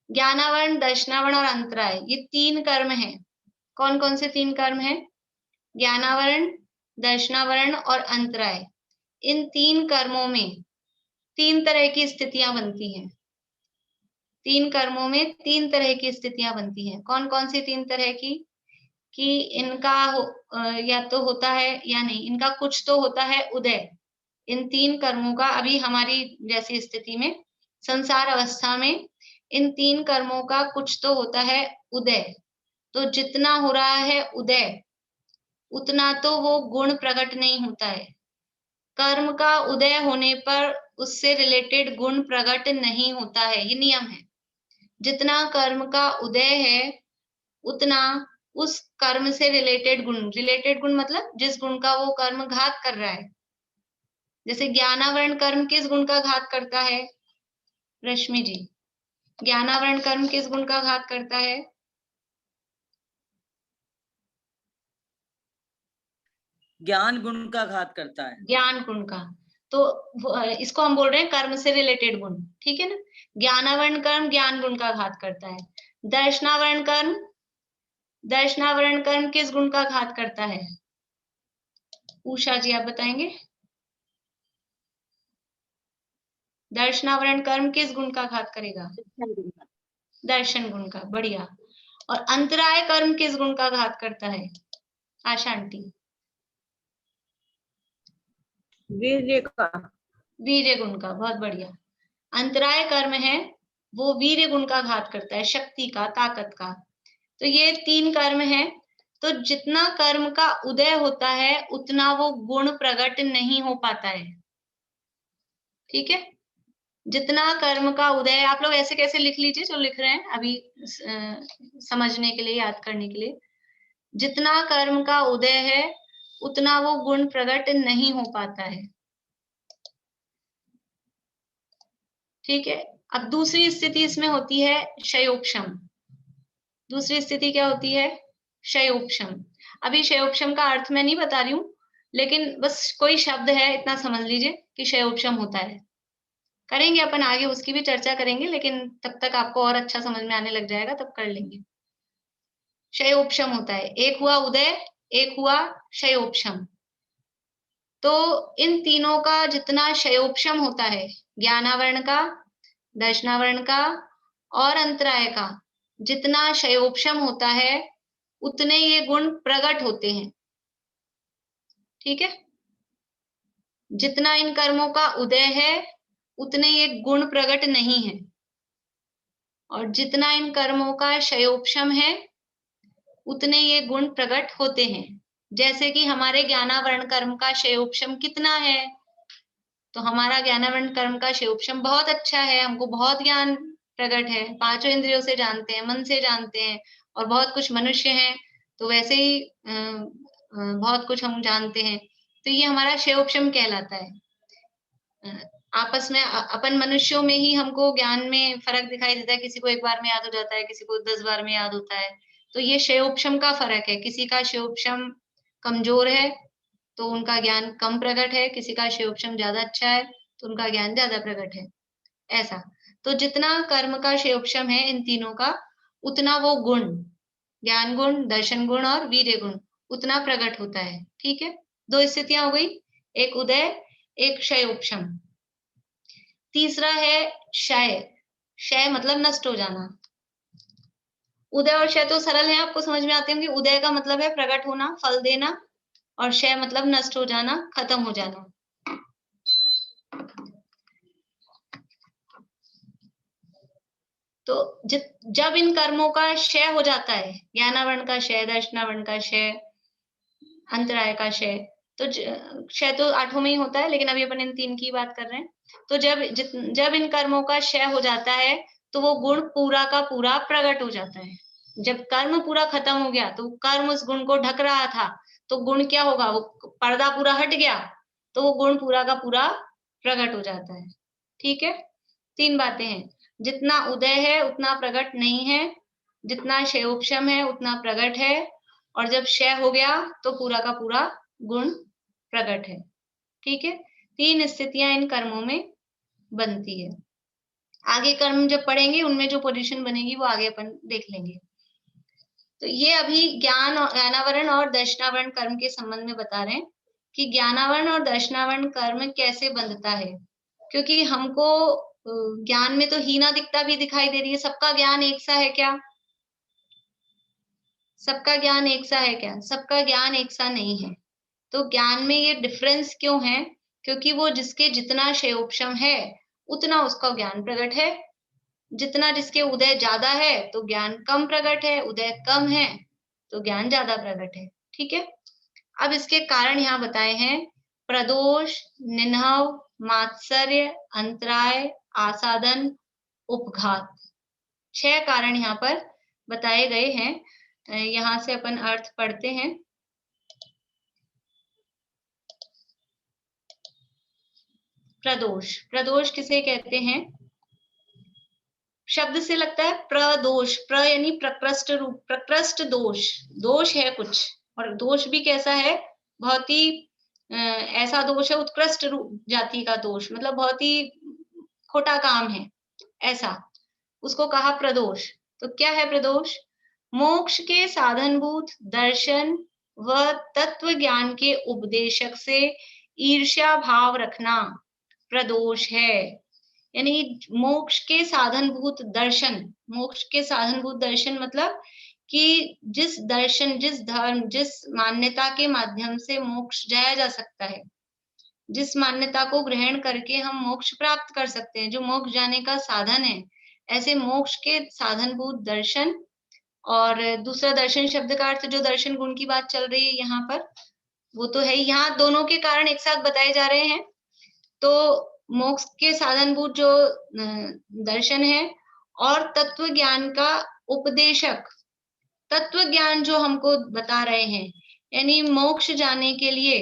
ज्ञानावरण, दर्शनावरण और अंतराय, ये 3 कर्म हैं। कौन कौन से 3 कर्म हैं? ज्ञानावरण, दर्शनावरण और अंतराय। इन 3 कर्मों में 3 तरह की स्थितियां बनती हैं। 3 कर्मों में 3 तरह की स्थितियां बनती हैं। कौन कौन सी 3 तरह की? कि इनका या तो होता है या नहीं, इनका कुछ तो होता है उदय। इन 3 कर्मों का अभी हमारी जैसी स्थिति में, संसार अवस्था में, इन 3 कर्मों का कुछ तो होता है उदय। तो जितना हो रहा है उदय, उतना तो वो गुण प्रकट नहीं होता है। कर्म का उदय होने पर उससे रिलेटेड गुण प्रकट नहीं होता है, ये नियम है। जितना कर्म का उदय है, उतना उस कर्म से रिलेटेड गुण मतलब जिस गुण का वो कर्म घात कर रहा है। जैसे ज्ञानावरण कर्म किस गुण का घात करता है? रश्मि जी, ज्ञानावरण कर्म किस गुण का घात करता है? ज्ञान गुण का घात करता है। ज्ञान गुण का, तो इसको हम बोल रहे हैं कर्म से रिलेटेड गुण, ठीक है ना। ज्ञानावरण कर्म ज्ञान गुण का घात करता है। दर्शनावरण कर्म किस गुण का घात करता है? उषा जी आप बताएंगे। दर्शनावरण कर्म किस गुण का घात करेगा? दर्शन गुण का, बढ़िया। और अंतराय कर्म किस गुण का घात करता है? आशा आंटी। वीर्य का। वीर्य गुण का, बहुत बढ़िया। अंतराय कर्म है वो वीर्य गुण का घात करता है, शक्ति का, ताकत का। तो ये 3 कर्म हैं तो जितना कर्म का उदय होता है उतना वो गुण प्रकट नहीं हो पाता है। ठीक है, जितना कर्म का उदय, आप लोग ऐसे कैसे लिख लीजिए जो लिख रहे हैं अभी समझने के लिए, याद करने के लिए। जितना कर्म का उदय है उतना वो गुण प्रकट नहीं हो पाता है। ठीक है, अब दूसरी स्थिति इसमें होती है क्षयोपशम। दूसरी स्थिति क्या होती है? क्षयोपशम। अभी क्षयोपशम का अर्थ मैं नहीं बता रही हूँ, लेकिन बस कोई शब्द है इतना समझ लीजिए कि क्षयोपशम होता है। करेंगे अपन आगे उसकी भी चर्चा करेंगे, लेकिन तब तक आपको और अच्छा समझ में आने लग जाएगा, तब कर लेंगे। क्षयोपशम होता है, एक हुआ उदय, एक हुआ क्षयोपशम। तो इन तीनों का जितना क्षयोपशम होता है, ज्ञानावरण का, दर्शनावरण का और अंतराय का, जितना क्षयोपशम होता है उतने ये गुण प्रकट होते हैं। ठीक है, जितना इन कर्मों का उदय है उतने ये गुण प्रकट नहीं है, और जितना इन कर्मों का क्षयोपशम है उतने ये गुण प्रकट होते हैं। जैसे कि हमारे ज्ञानावरण कर्म का क्षयोपशम कितना है, तो हमारा ज्ञानावरण कर्म का क्षयोपशम बहुत अच्छा है, हमको बहुत ज्ञान प्रकट है, पांचों इंद्रियों से जानते हैं, मन से जानते हैं, और बहुत कुछ मनुष्य हैं तो वैसे ही बहुत कुछ हम जानते हैं। तो ये हमारा क्षयोपशम कहलाता है। आपस में अपन मनुष्यों में ही हमको ज्ञान में फर्क दिखाई देता है, किसी को एक बार में याद हो जाता है, किसी को 10 बार में याद होता है। तो ये क्षयोपशम का फर्क है, किसी का क्षयोपशम कमजोर है तो उनका ज्ञान कम प्रकट है, किसी का क्षयोपशम ज्यादा अच्छा है तो उनका ज्ञान ज्यादा प्रकट है, ऐसा। तो जितना कर्म का क्षयोपशम है इन तीनों का, उतना वो गुण, ज्ञान गुण, दर्शन गुण और वीर्य गुण, उतना प्रकट होता है। ठीक है, दो स्थितियां हो गई, एक उदय, एक क्षयोपशम। तीसरा है क्षय। क्षय मतलब नष्ट हो जाना। उदय और क्षय तो सरल है, आपको समझ में आते होंगे। उदय का मतलब है प्रकट होना, फल देना, और क्षय मतलब नष्ट हो जाना, खत्म हो जाना। तो जब इन कर्मों का क्षय हो जाता है, ज्ञानावरण का क्षय, दर्शनावरण का क्षय, अंतराय का क्षय, तो क्षय तो आठों में ही होता है, लेकिन अभी अपन इन तीन की बात कर रहे हैं। तो जब इन कर्मों का क्षय हो जाता है तो वो गुण पूरा का पूरा प्रकट हो जाता है। जब कर्म पूरा खत्म हो गया तो कर्म उस गुण को ढक रहा था, तो गुण क्या होगा, वो पर्दा पूरा हट गया तो वो गुण पूरा का पूरा प्रकट हो जाता है। ठीक है, तीन बातें हैं, जितना उदय है उतना प्रकट नहीं है, जितना क्षयोपशम है उतना प्रकट है, और जब क्षय हो गया तो पूरा का पूरा गुण प्रकट है। ठीक है, तीन स्थितियां इन कर्मों में बनती है। आगे कर्म जब पढ़ेंगे उनमें जो पोजीशन बनेगी वो आगे अपन देख लेंगे। तो ये अभी ज्ञानावरण और दर्शनावरण कर्म के संबंध में बता रहे हैं कि ज्ञानावरण और दर्शनावरण कर्म कैसे बंधता है, क्योंकि हमको ज्ञान में तो हीना दिखता भी दिखाई दे रही है। सबका ज्ञान एक सा है क्या? सबका ज्ञान एक सा है क्या? सबका ज्ञान एक सा नहीं है। तो ज्ञान में ये डिफरेंस क्यों है? क्योंकि वो जिसके जितना क्षयोपशम है उतना उसका ज्ञान प्रकट है, जितना जिसके उदय ज्यादा है तो ज्ञान कम प्रकट है, उदय कम है तो ज्ञान ज्यादा प्रकट है। ठीक है, अब इसके कारण यहाँ बताए हैं, प्रदोष, निन्हव, मात्सर्य, अंतराय, आसादन, उपघात। 6 कारण यहाँ पर बताए गए हैं। यहाँ से अपन अर्थ पढ़ते हैं। प्रदोष, प्रदोष किसे कहते हैं? शब्द से लगता है प्रदोष, प्र यानी प्रकृष्ट रूप, प्रकृष्ट दोष, दोष है कुछ, और दोष भी कैसा है, बहुत ही ऐसा दोष है, उत्कृष्ट जाति का दोष, मतलब बहुत ही खोटा काम है, ऐसा उसको कहा प्रदोष। तो क्या है प्रदोष? मोक्ष के साधनभूत दर्शन व तत्व ज्ञान के उपदेशक से ईर्ष्या भाव रखना प्रदोष है। यानी मोक्ष के साधनभूत दर्शन, मोक्ष के साधनभूत दर्शन मतलब कि जिस दर्शन, जिस धर्म, जिस मान्यता के माध्यम से मोक्ष जाया जा सकता है, जिस मान्यता को ग्रहण करके हम मोक्ष प्राप्त कर सकते हैं, जो मोक्ष जाने का साधन है, ऐसे मोक्ष के साधनभूत दर्शन और दूसरा दर्शन शब्द का अर्थ जो दर्शन गुण की बात चल रही है यहाँ पर, वो तो है। यहाँ दोनों के कारण एक साथ बताए जा रहे हैं। तो मोक्ष के साधनभूत जो दर्शन है और तत्व ज्ञान का उपदेशक, तत्व ज्ञान जो हमको बता रहे हैं, यानी मोक्ष जाने के लिए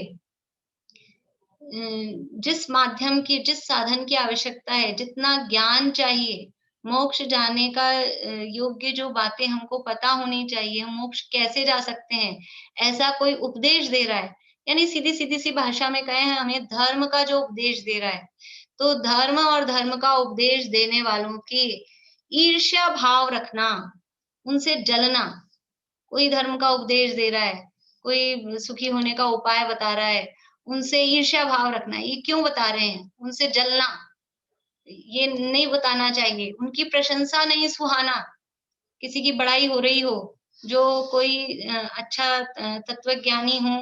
जिस माध्यम की, जिस साधन की आवश्यकता है, जितना ज्ञान चाहिए, मोक्ष जाने का योग्य जो बातें हमको पता होनी चाहिए, हम मोक्ष कैसे जा सकते हैं, ऐसा कोई उपदेश दे रहा है। यानी सीधी सीधी सी भाषा में कहें, हमें धर्म का जो उपदेश दे रहा है। तो धर्म और धर्म का उपदेश देने वालों की ईर्ष्या भाव रखना, उनसे जलना। कोई धर्म का उपदेश दे रहा है, कोई सुखी होने का उपाय बता रहा है, उनसे ईर्ष्या भाव रखना। ये क्यों बता रहे हैं? उनसे जलना, ये नहीं बताना चाहिए। उनकी प्रशंसा नहीं सुहाना, किसी की बड़ाई हो रही हो, जो कोई अच्छा तत्वज्ञानी हो,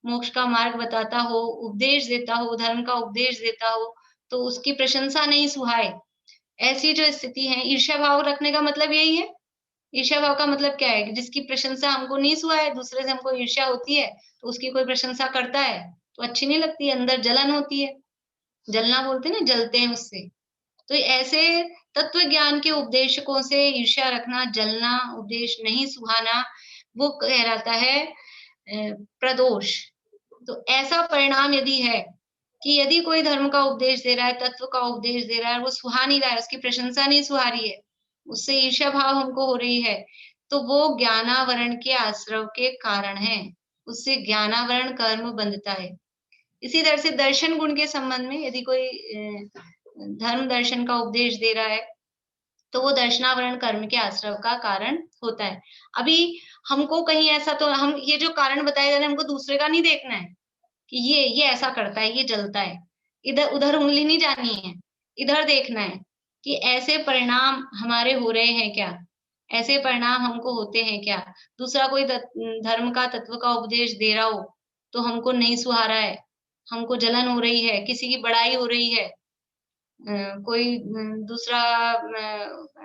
मोक्ष का मार्ग बताता हो, उपदेश देता हो, धर्म का उपदेश देता हो, तो उसकी प्रशंसा नहीं सुहाए। ऐसी जो स्थिति है, ईर्ष्या भाव रखने का मतलब यही है। ईर्ष्या भाव का मतलब क्या है? कि जिसकी प्रशंसा हमको नहीं सुहाए, दूसरे से हमको ईर्ष्या होती है, तो उसकी कोई प्रशंसा करता है तो अच्छी नहीं लगती, अंदर जलन होती है। जलना बोलते हैं ना, जलते हैं उससे। तो ऐसे तत्व ज्ञान के उपदेशकों से ईर्ष्या रखना, जलना, उपदेश नहीं सुहाना, वो कहलाता है प्रदोष। तो ऐसा परिणाम यदि है कि यदि कोई धर्म का उपदेश दे रहा है, तत्व का उपदेश दे रहा है, वो सुहा नहीं रहा है, उसकी प्रशंसा नहीं सुहा रही है, उससे ईर्ष्या भाव हमको हो रही है, तो वो ज्ञानावरण के आश्रव के कारण है। उससे ज्ञानावरण कर्म बंधता है। इसी तरह से दर्शन गुण के संबंध में यदि कोई धर्म दर्शन का उपदेश दे रहा है, तो वो दर्शनावरण कर्म के आश्रव का कारण होता है। अभी हमको कहीं ऐसा, तो हम ये जो कारण बताए जा रहे हैं, हमको दूसरे का नहीं देखना है कि ये ऐसा करता है, ये जलता है, इधर उधर उंगली नहीं जानी है। इधर देखना है कि ऐसे परिणाम हमारे हो रहे हैं क्या, ऐसे परिणाम हमको होते हैं क्या। दूसरा कोई धर्म का, तत्व का उपदेश दे रहा हो तो हमको नहीं सुहा रहा है, हमको जलन हो रही है, किसी की बड़ाई हो रही है, कोई दूसरा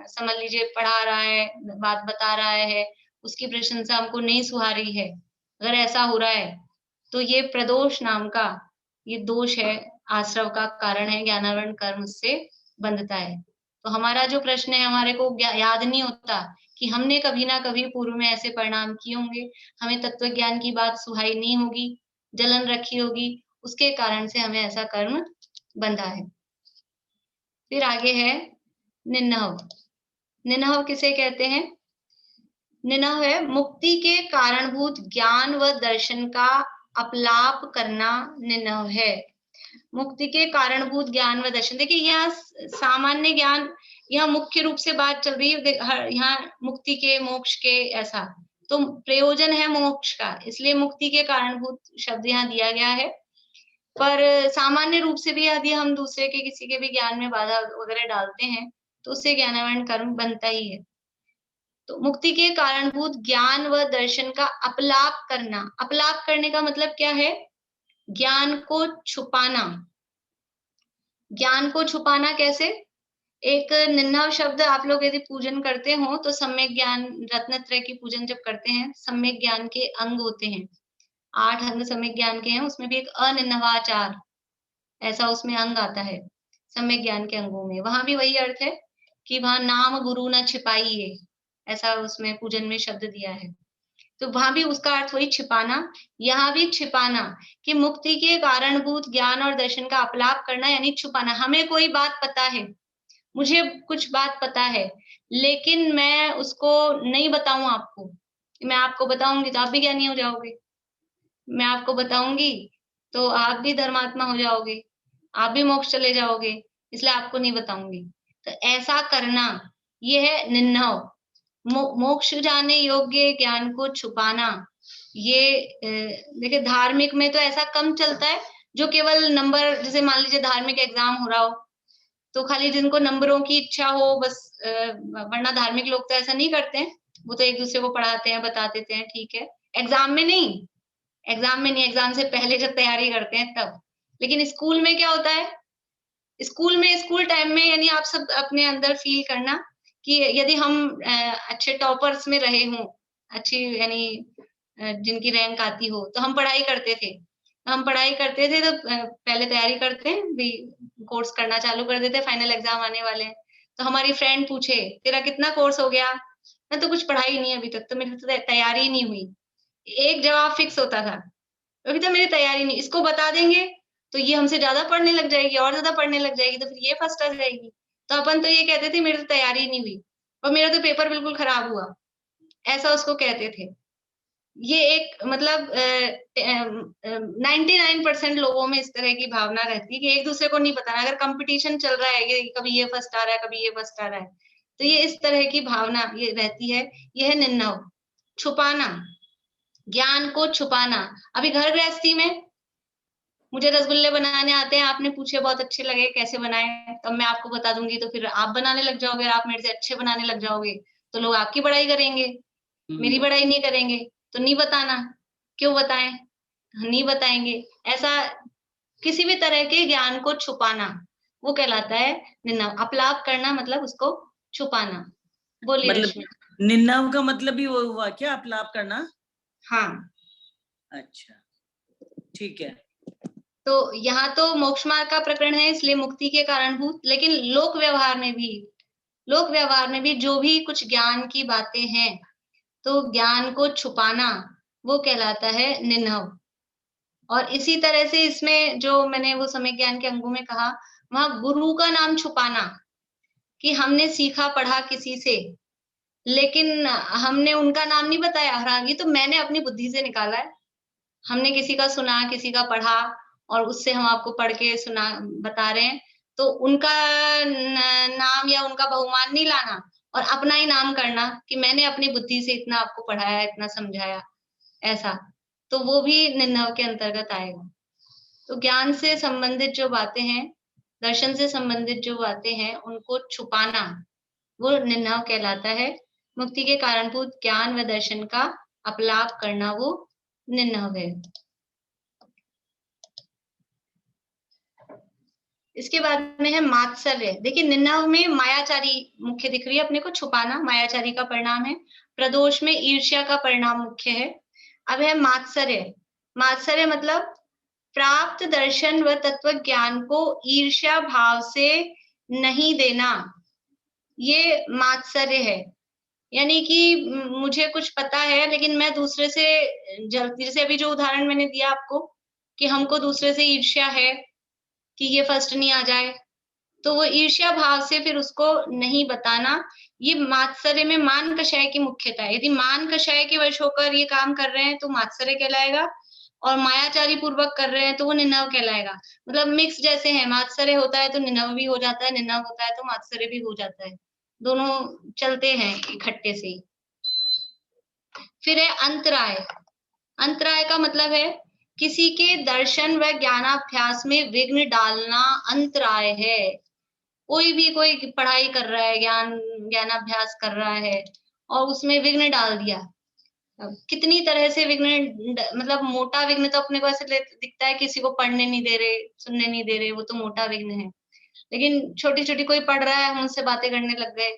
समझ लीजिए पढ़ा रहा है, बात बता रहा है, उसकी प्रशंसा हमको नहीं सुहा रही है, अगर ऐसा हो रहा है तो ये प्रदोष नाम का ये दोष है, आश्रव का कारण है, ज्ञानावरण कर्म से बंधता है। तो हमारा जो प्रश्न है, हमारे को याद नहीं होता कि हमने कभी ना कभी पूर्व में ऐसे परिणाम किए होंगे, हमें तत्व ज्ञान की बात सुहाई नहीं होगी, जलन रखी होगी, उसके कारण से हमें ऐसा कर्म बंधा है। फिर आगे है निन्नव। निन्नव किसे कहते हैं? निन्नव है मुक्ति के कारणभूत ज्ञान व दर्शन का अपलाप करना, निन्नव है। मुक्ति के कारणभूत ज्ञान व दर्शन, देखिए यहाँ सामान्य ज्ञान, यहाँ मुख्य रूप से बात चल रही है, यहाँ मुक्ति के, मोक्ष के, ऐसा तो प्रयोजन है मोक्ष का, इसलिए मुक्ति के कारणभूत शब्द यहाँ दिया गया है। पर सामान्य रूप से भी यदि हम दूसरे के, किसी के भी ज्ञान में बाधा वगैरह डालते हैं तो उससे ज्ञानावरण कर्म बनता ही है। तो मुक्ति के कारणभूत ज्ञान व दर्शन का अपलाप करना, अपलाप करने का मतलब क्या है? ज्ञान को छुपाना। ज्ञान को छुपाना कैसे? एक निन्नव शब्द, आप लोग यदि पूजन करते हो तो सम्यक ज्ञान, रत्नत्रय की पूजन जब करते हैं, सम्यक ज्ञान के अंग होते हैं, 8 अंग सम्यक ज्ञान के हैं, उसमें भी एक अनिन्नवाचार ऐसा उसमें अंग आता है सम्यक ज्ञान के अंगों में। वहां भी वही अर्थ है कि वहां नाम गुरु न छिपाइए, ऐसा उसमें पूजन में शब्द दिया है। तो वहां भी उसका अर्थ वही छिपाना, यहाँ भी छिपाना, कि मुक्ति के कारणभूत ज्ञान और दर्शन का अपलाप करना यानी छुपाना। हमें कोई बात पता है, मुझे कुछ बात पता है, लेकिन मैं उसको नहीं बताऊं आपको। मैं आपको बताऊंगी तो आप भी ज्ञानी हो जाओगे, मैं आपको बताऊंगी तो आप भी धर्मात्मा हो जाओगे, आप भी मोक्ष चले जाओगे, इसलिए आपको नहीं बताऊंगी। तो ऐसा करना ये है निन्नव। मोक्ष जाने योग्य ज्ञान को छुपाना, ये देखिए धार्मिक में तो ऐसा कम चलता है, जो केवल नंबर, जैसे मान लीजिए धार्मिक एग्जाम हो रहा हो तो खाली जिनको नंबरों की इच्छा हो बस, वरना धार्मिक लोग तो ऐसा नहीं करते हैं, वो तो एक दूसरे को पढ़ाते हैं, बता देते हैं, ठीक है। एग्जाम में नहीं, एग्जाम से पहले जब तैयारी करते हैं तब। लेकिन स्कूल में क्या होता है? स्कूल में, स्कूल टाइम में, यानी आप सब अपने अंदर फील करना कि यदि हम अच्छे टॉपर्स में रहे हों, अच्छी यानी जिनकी रैंक आती हो, तो हम पढ़ाई करते थे। तो पहले तैयारी करते हैं, भी कोर्स करना चालू कर देते, फाइनल एग्जाम आने वाले हैं। तो हमारी फ्रेंड पूछे, तेरा कितना कोर्स हो गया? मैं तो कुछ पढ़ा ही नहीं अभी तक, तो मेरी तो तैयारी ही नहीं हुई। एक जवाब फिक्स होता था, अभी तो मेरी तैयारी नहीं। इसको बता देंगे तो ये हमसे ज्यादा पढ़ने लग जाएगी, और ज्यादा पढ़ने लग जाएगी, तो फिर ये फर्स्ट आ जाएगी। तो अपन तो ये कहते थे मेरी तो तैयारी ही नहीं हुई और मेरा तो पेपर बिल्कुल खराब हुआ, ऐसा उसको कहते थे। ये एक मतलब 99% लोगों में इस तरह की भावना रहती है कि एक दूसरे को नहीं बताना। अगर कंपटीशन चल रहा है कि कभी ये फर्स्ट आ रहा है, कभी ये फर्स्ट आ रहा है, तो ये इस तरह की भावना ये रहती है। ये है निन्नव, छुपाना, ज्ञान को छुपाना। अभी घर गृहस्थी में मुझे रसगुल्ले बनाने आते हैं, आपने पूछे बहुत अच्छे लगे, कैसे बनाए? तब मैं आपको बता दूंगी, तो फिर आप बनाने लग जाओगे, आप मेरे से अच्छे बनाने लग जाओगे, तो लोग आपकी बड़ाई करेंगे, मेरी बड़ाई नहीं करेंगे। तो नहीं बताना, क्यों बताएं? नहीं बताएंगे। ऐसा किसी भी तरह के ज्ञान को छुपाना, वो कहलाता है निन्नव। अपलाप करना मतलब उसको छुपाना। बोलिए मतलब रश्मि। निन्नव का मतलब ही वो हुआ क्या, अपलाप करना? हाँ, अच्छा, ठीक है। तो यहाँ तो मोक्ष मार्ग का प्रकरण है, इसलिए मुक्ति के कारणभूत। लेकिन लोक व्यवहार में भी जो भी कुछ ज्ञान की बातें हैं, तो ज्ञान को छुपाना वो कहलाता है निन्नव। और इसी तरह से इसमें जो मैंने वो सम्यक ज्ञान के अंगों में कहा, वहां गुरु का नाम छुपाना, कि हमने सीखा पढ़ा किसी से, लेकिन हमने उनका नाम नहीं बताया। हाँ, ये तो मैंने अपनी बुद्धि से निकाला है। हमने किसी का सुना, किसी का पढ़ा, और उससे हम आपको पढ़ के सुना बता रहे हैं, तो उनका नाम या उनका बहुमान नहीं लाना और अपना ही नाम करना कि मैंने अपनी बुद्धि से इतना आपको पढ़ाया, इतना समझाया, ऐसा, तो वो भी निन्नव के अंतर्गत आएगा। तो ज्ञान से संबंधित जो बातें हैं, दर्शन से संबंधित जो बातें हैं, उनको छुपाना वो निन्नव कहलाता है। मुक्ति के कारणभूत ज्ञान व दर्शन का अपलाप करना वो निन्नव है। इसके बाद में है मात्सर्य। देखिए, निन्नव में मायाचारी मुख्य दिख रही है अपने को, छुपाना मायाचारी का परिणाम है। प्रदोष में ईर्ष्या का परिणाम मुख्य है। अब है मात्सर्य। मात्सर्य मतलब प्राप्त दर्शन व तत्व ज्ञान को ईर्ष्या भाव से नहीं देना, ये मात्सर्य है। यानी कि मुझे कुछ पता है लेकिन मैं दूसरे से जल्दी, जैसे अभी जो उदाहरण मैंने दिया आपको कि हमको दूसरे से ईर्ष्या है कि ये फर्स्ट नहीं आ जाए, तो वो ईर्ष्या भाव से फिर उसको नहीं बताना, ये मात्सर्य में मान कषाय की मुख्यता है। यदि मान कषाय के वश होकर ये काम कर रहे हैं तो मात्सर्य कहलाएगा, और मायाचारी पूर्वक कर रहे हैं तो वो निन्नव कहलाएगा। मतलब मिक्स जैसे है, मात्सर्य होता है तो निन्नव भी हो जाता है, निन्नव होता है तो मात्सर्य भी हो जाता है, दोनों चलते हैं इकट्ठे से। फिर है अंतराय। अंतराय का मतलब है किसी के दर्शन व ज्ञानाभ्यास में विघ्न डालना अंतराय है। कोई पढ़ाई कर रहा है, ज्ञानाभ्यास कर रहा है और उसमें विघ्न डाल दिया। कितनी तरह से विघ्न, मतलब मोटा विघ्न तो अपने को ऐसे दिखता है किसी को पढ़ने नहीं दे रहे, सुनने नहीं दे रहे, वो तो मोटा विघ्न है। लेकिन छोटी छोटी कोई पढ़ रहा है, हम उससे बातें करने लग गए,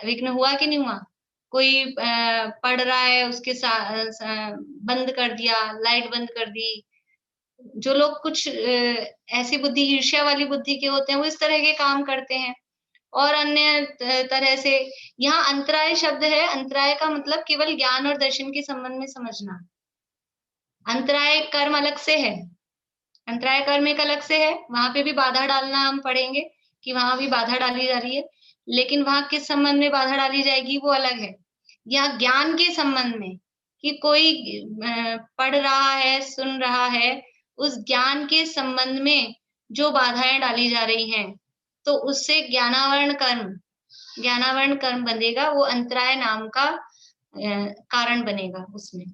विघ्न हुआ कि नहीं हुआ? कोई पढ़ रहा है, उसके साथ बंद कर दिया, लाइट बंद कर दी। जो लोग कुछ ऐसी बुद्धि, ईर्ष्या वाली बुद्धि के होते हैं, वो इस तरह के काम करते हैं। और अन्य तरह से यहाँ अंतराय शब्द है। अंतराय का मतलब केवल ज्ञान और दर्शन के संबंध में समझना। अंतराय कर्म अलग से है, अंतराय कर्म एक अलग से है, वहां पे भी बाधा डालना हम पढ़ेंगे कि वहां भी बाधा डाली जा रही है, लेकिन वहां किस संबंध में बाधा डाली जाएगी वो अलग है। यहाँ ज्ञान के संबंध में कि कोई पढ़ रहा है, सुन रहा है, उस ज्ञान के संबंध में जो बाधाएं डाली जा रही हैं, तो उससे ज्ञानावरण कर्म बनेगा, वो अंतराय नाम का कारण बनेगा उसमें।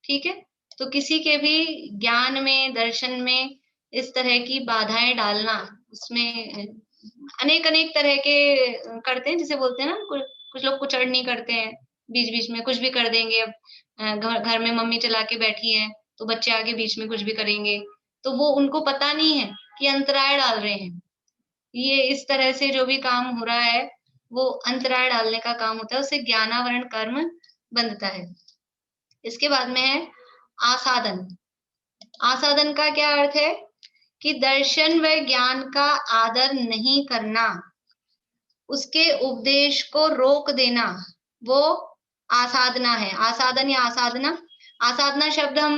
ठीक है, तो किसी के भी ज्ञान में, दर्शन में इस तरह की बाधाएं डालना, उसमें अनेक तरह के करते हैं, जिसे बोलते हैं ना, कुछ लोग कुचड़नी करते हैं, बीच बीच में कुछ भी कर देंगे। अब घर में मम्मी चला के बैठी है तो बच्चे आगे बीच में कुछ भी करेंगे, तो वो उनको पता नहीं है कि अंतराय डाल रहे हैं। ये इस तरह से जो भी काम हो रहा है वो अंतराय डालने का काम होता है, उससे ज्ञानावरण कर्म बंधता है। इसके बाद में है आसादन। आसादन का क्या अर्थ है कि दर्शन व ज्ञान का आदर नहीं करना, उसके उपदेश को रोक देना, वो आसाधना है। आसाधन या आसाधना, आसाधना शब्द हम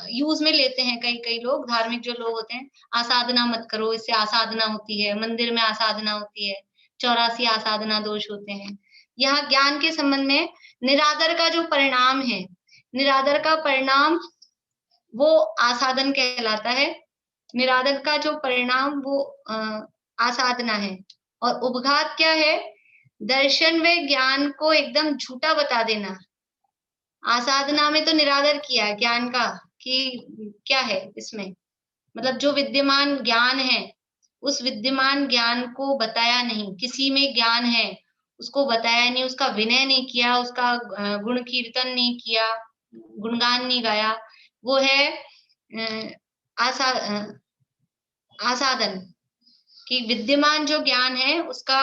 यूज में लेते हैं, कई लोग धार्मिक जो लोग होते हैं, आसाधना मत करो, इससे आसाधना होती है, मंदिर में आसाधना होती है, 84 आसाधना दोष होते हैं। यहाँ ज्ञान के संबंध में निरादर का जो परिणाम है, निरादर का परिणाम वो आसाधन कहलाता है। निरादर का जो परिणाम वो आसाधना है। और उपघात क्या है? दर्शन व ज्ञान को एकदम झूठा बता देना। आसाधना में तो निरादर किया ज्ञान का कि क्या है इसमें, मतलब जो विद्यमान ज्ञान है उस विद्यमान ज्ञान को बताया नहीं। किसी में ज्ञान है उसको बताया नहीं, उसका विनय नहीं किया, उसका गुण कीर्तन नहीं किया, गुणगान नहीं गाया, वो है आसाधन। कि विद्यमान जो ज्ञान है उसका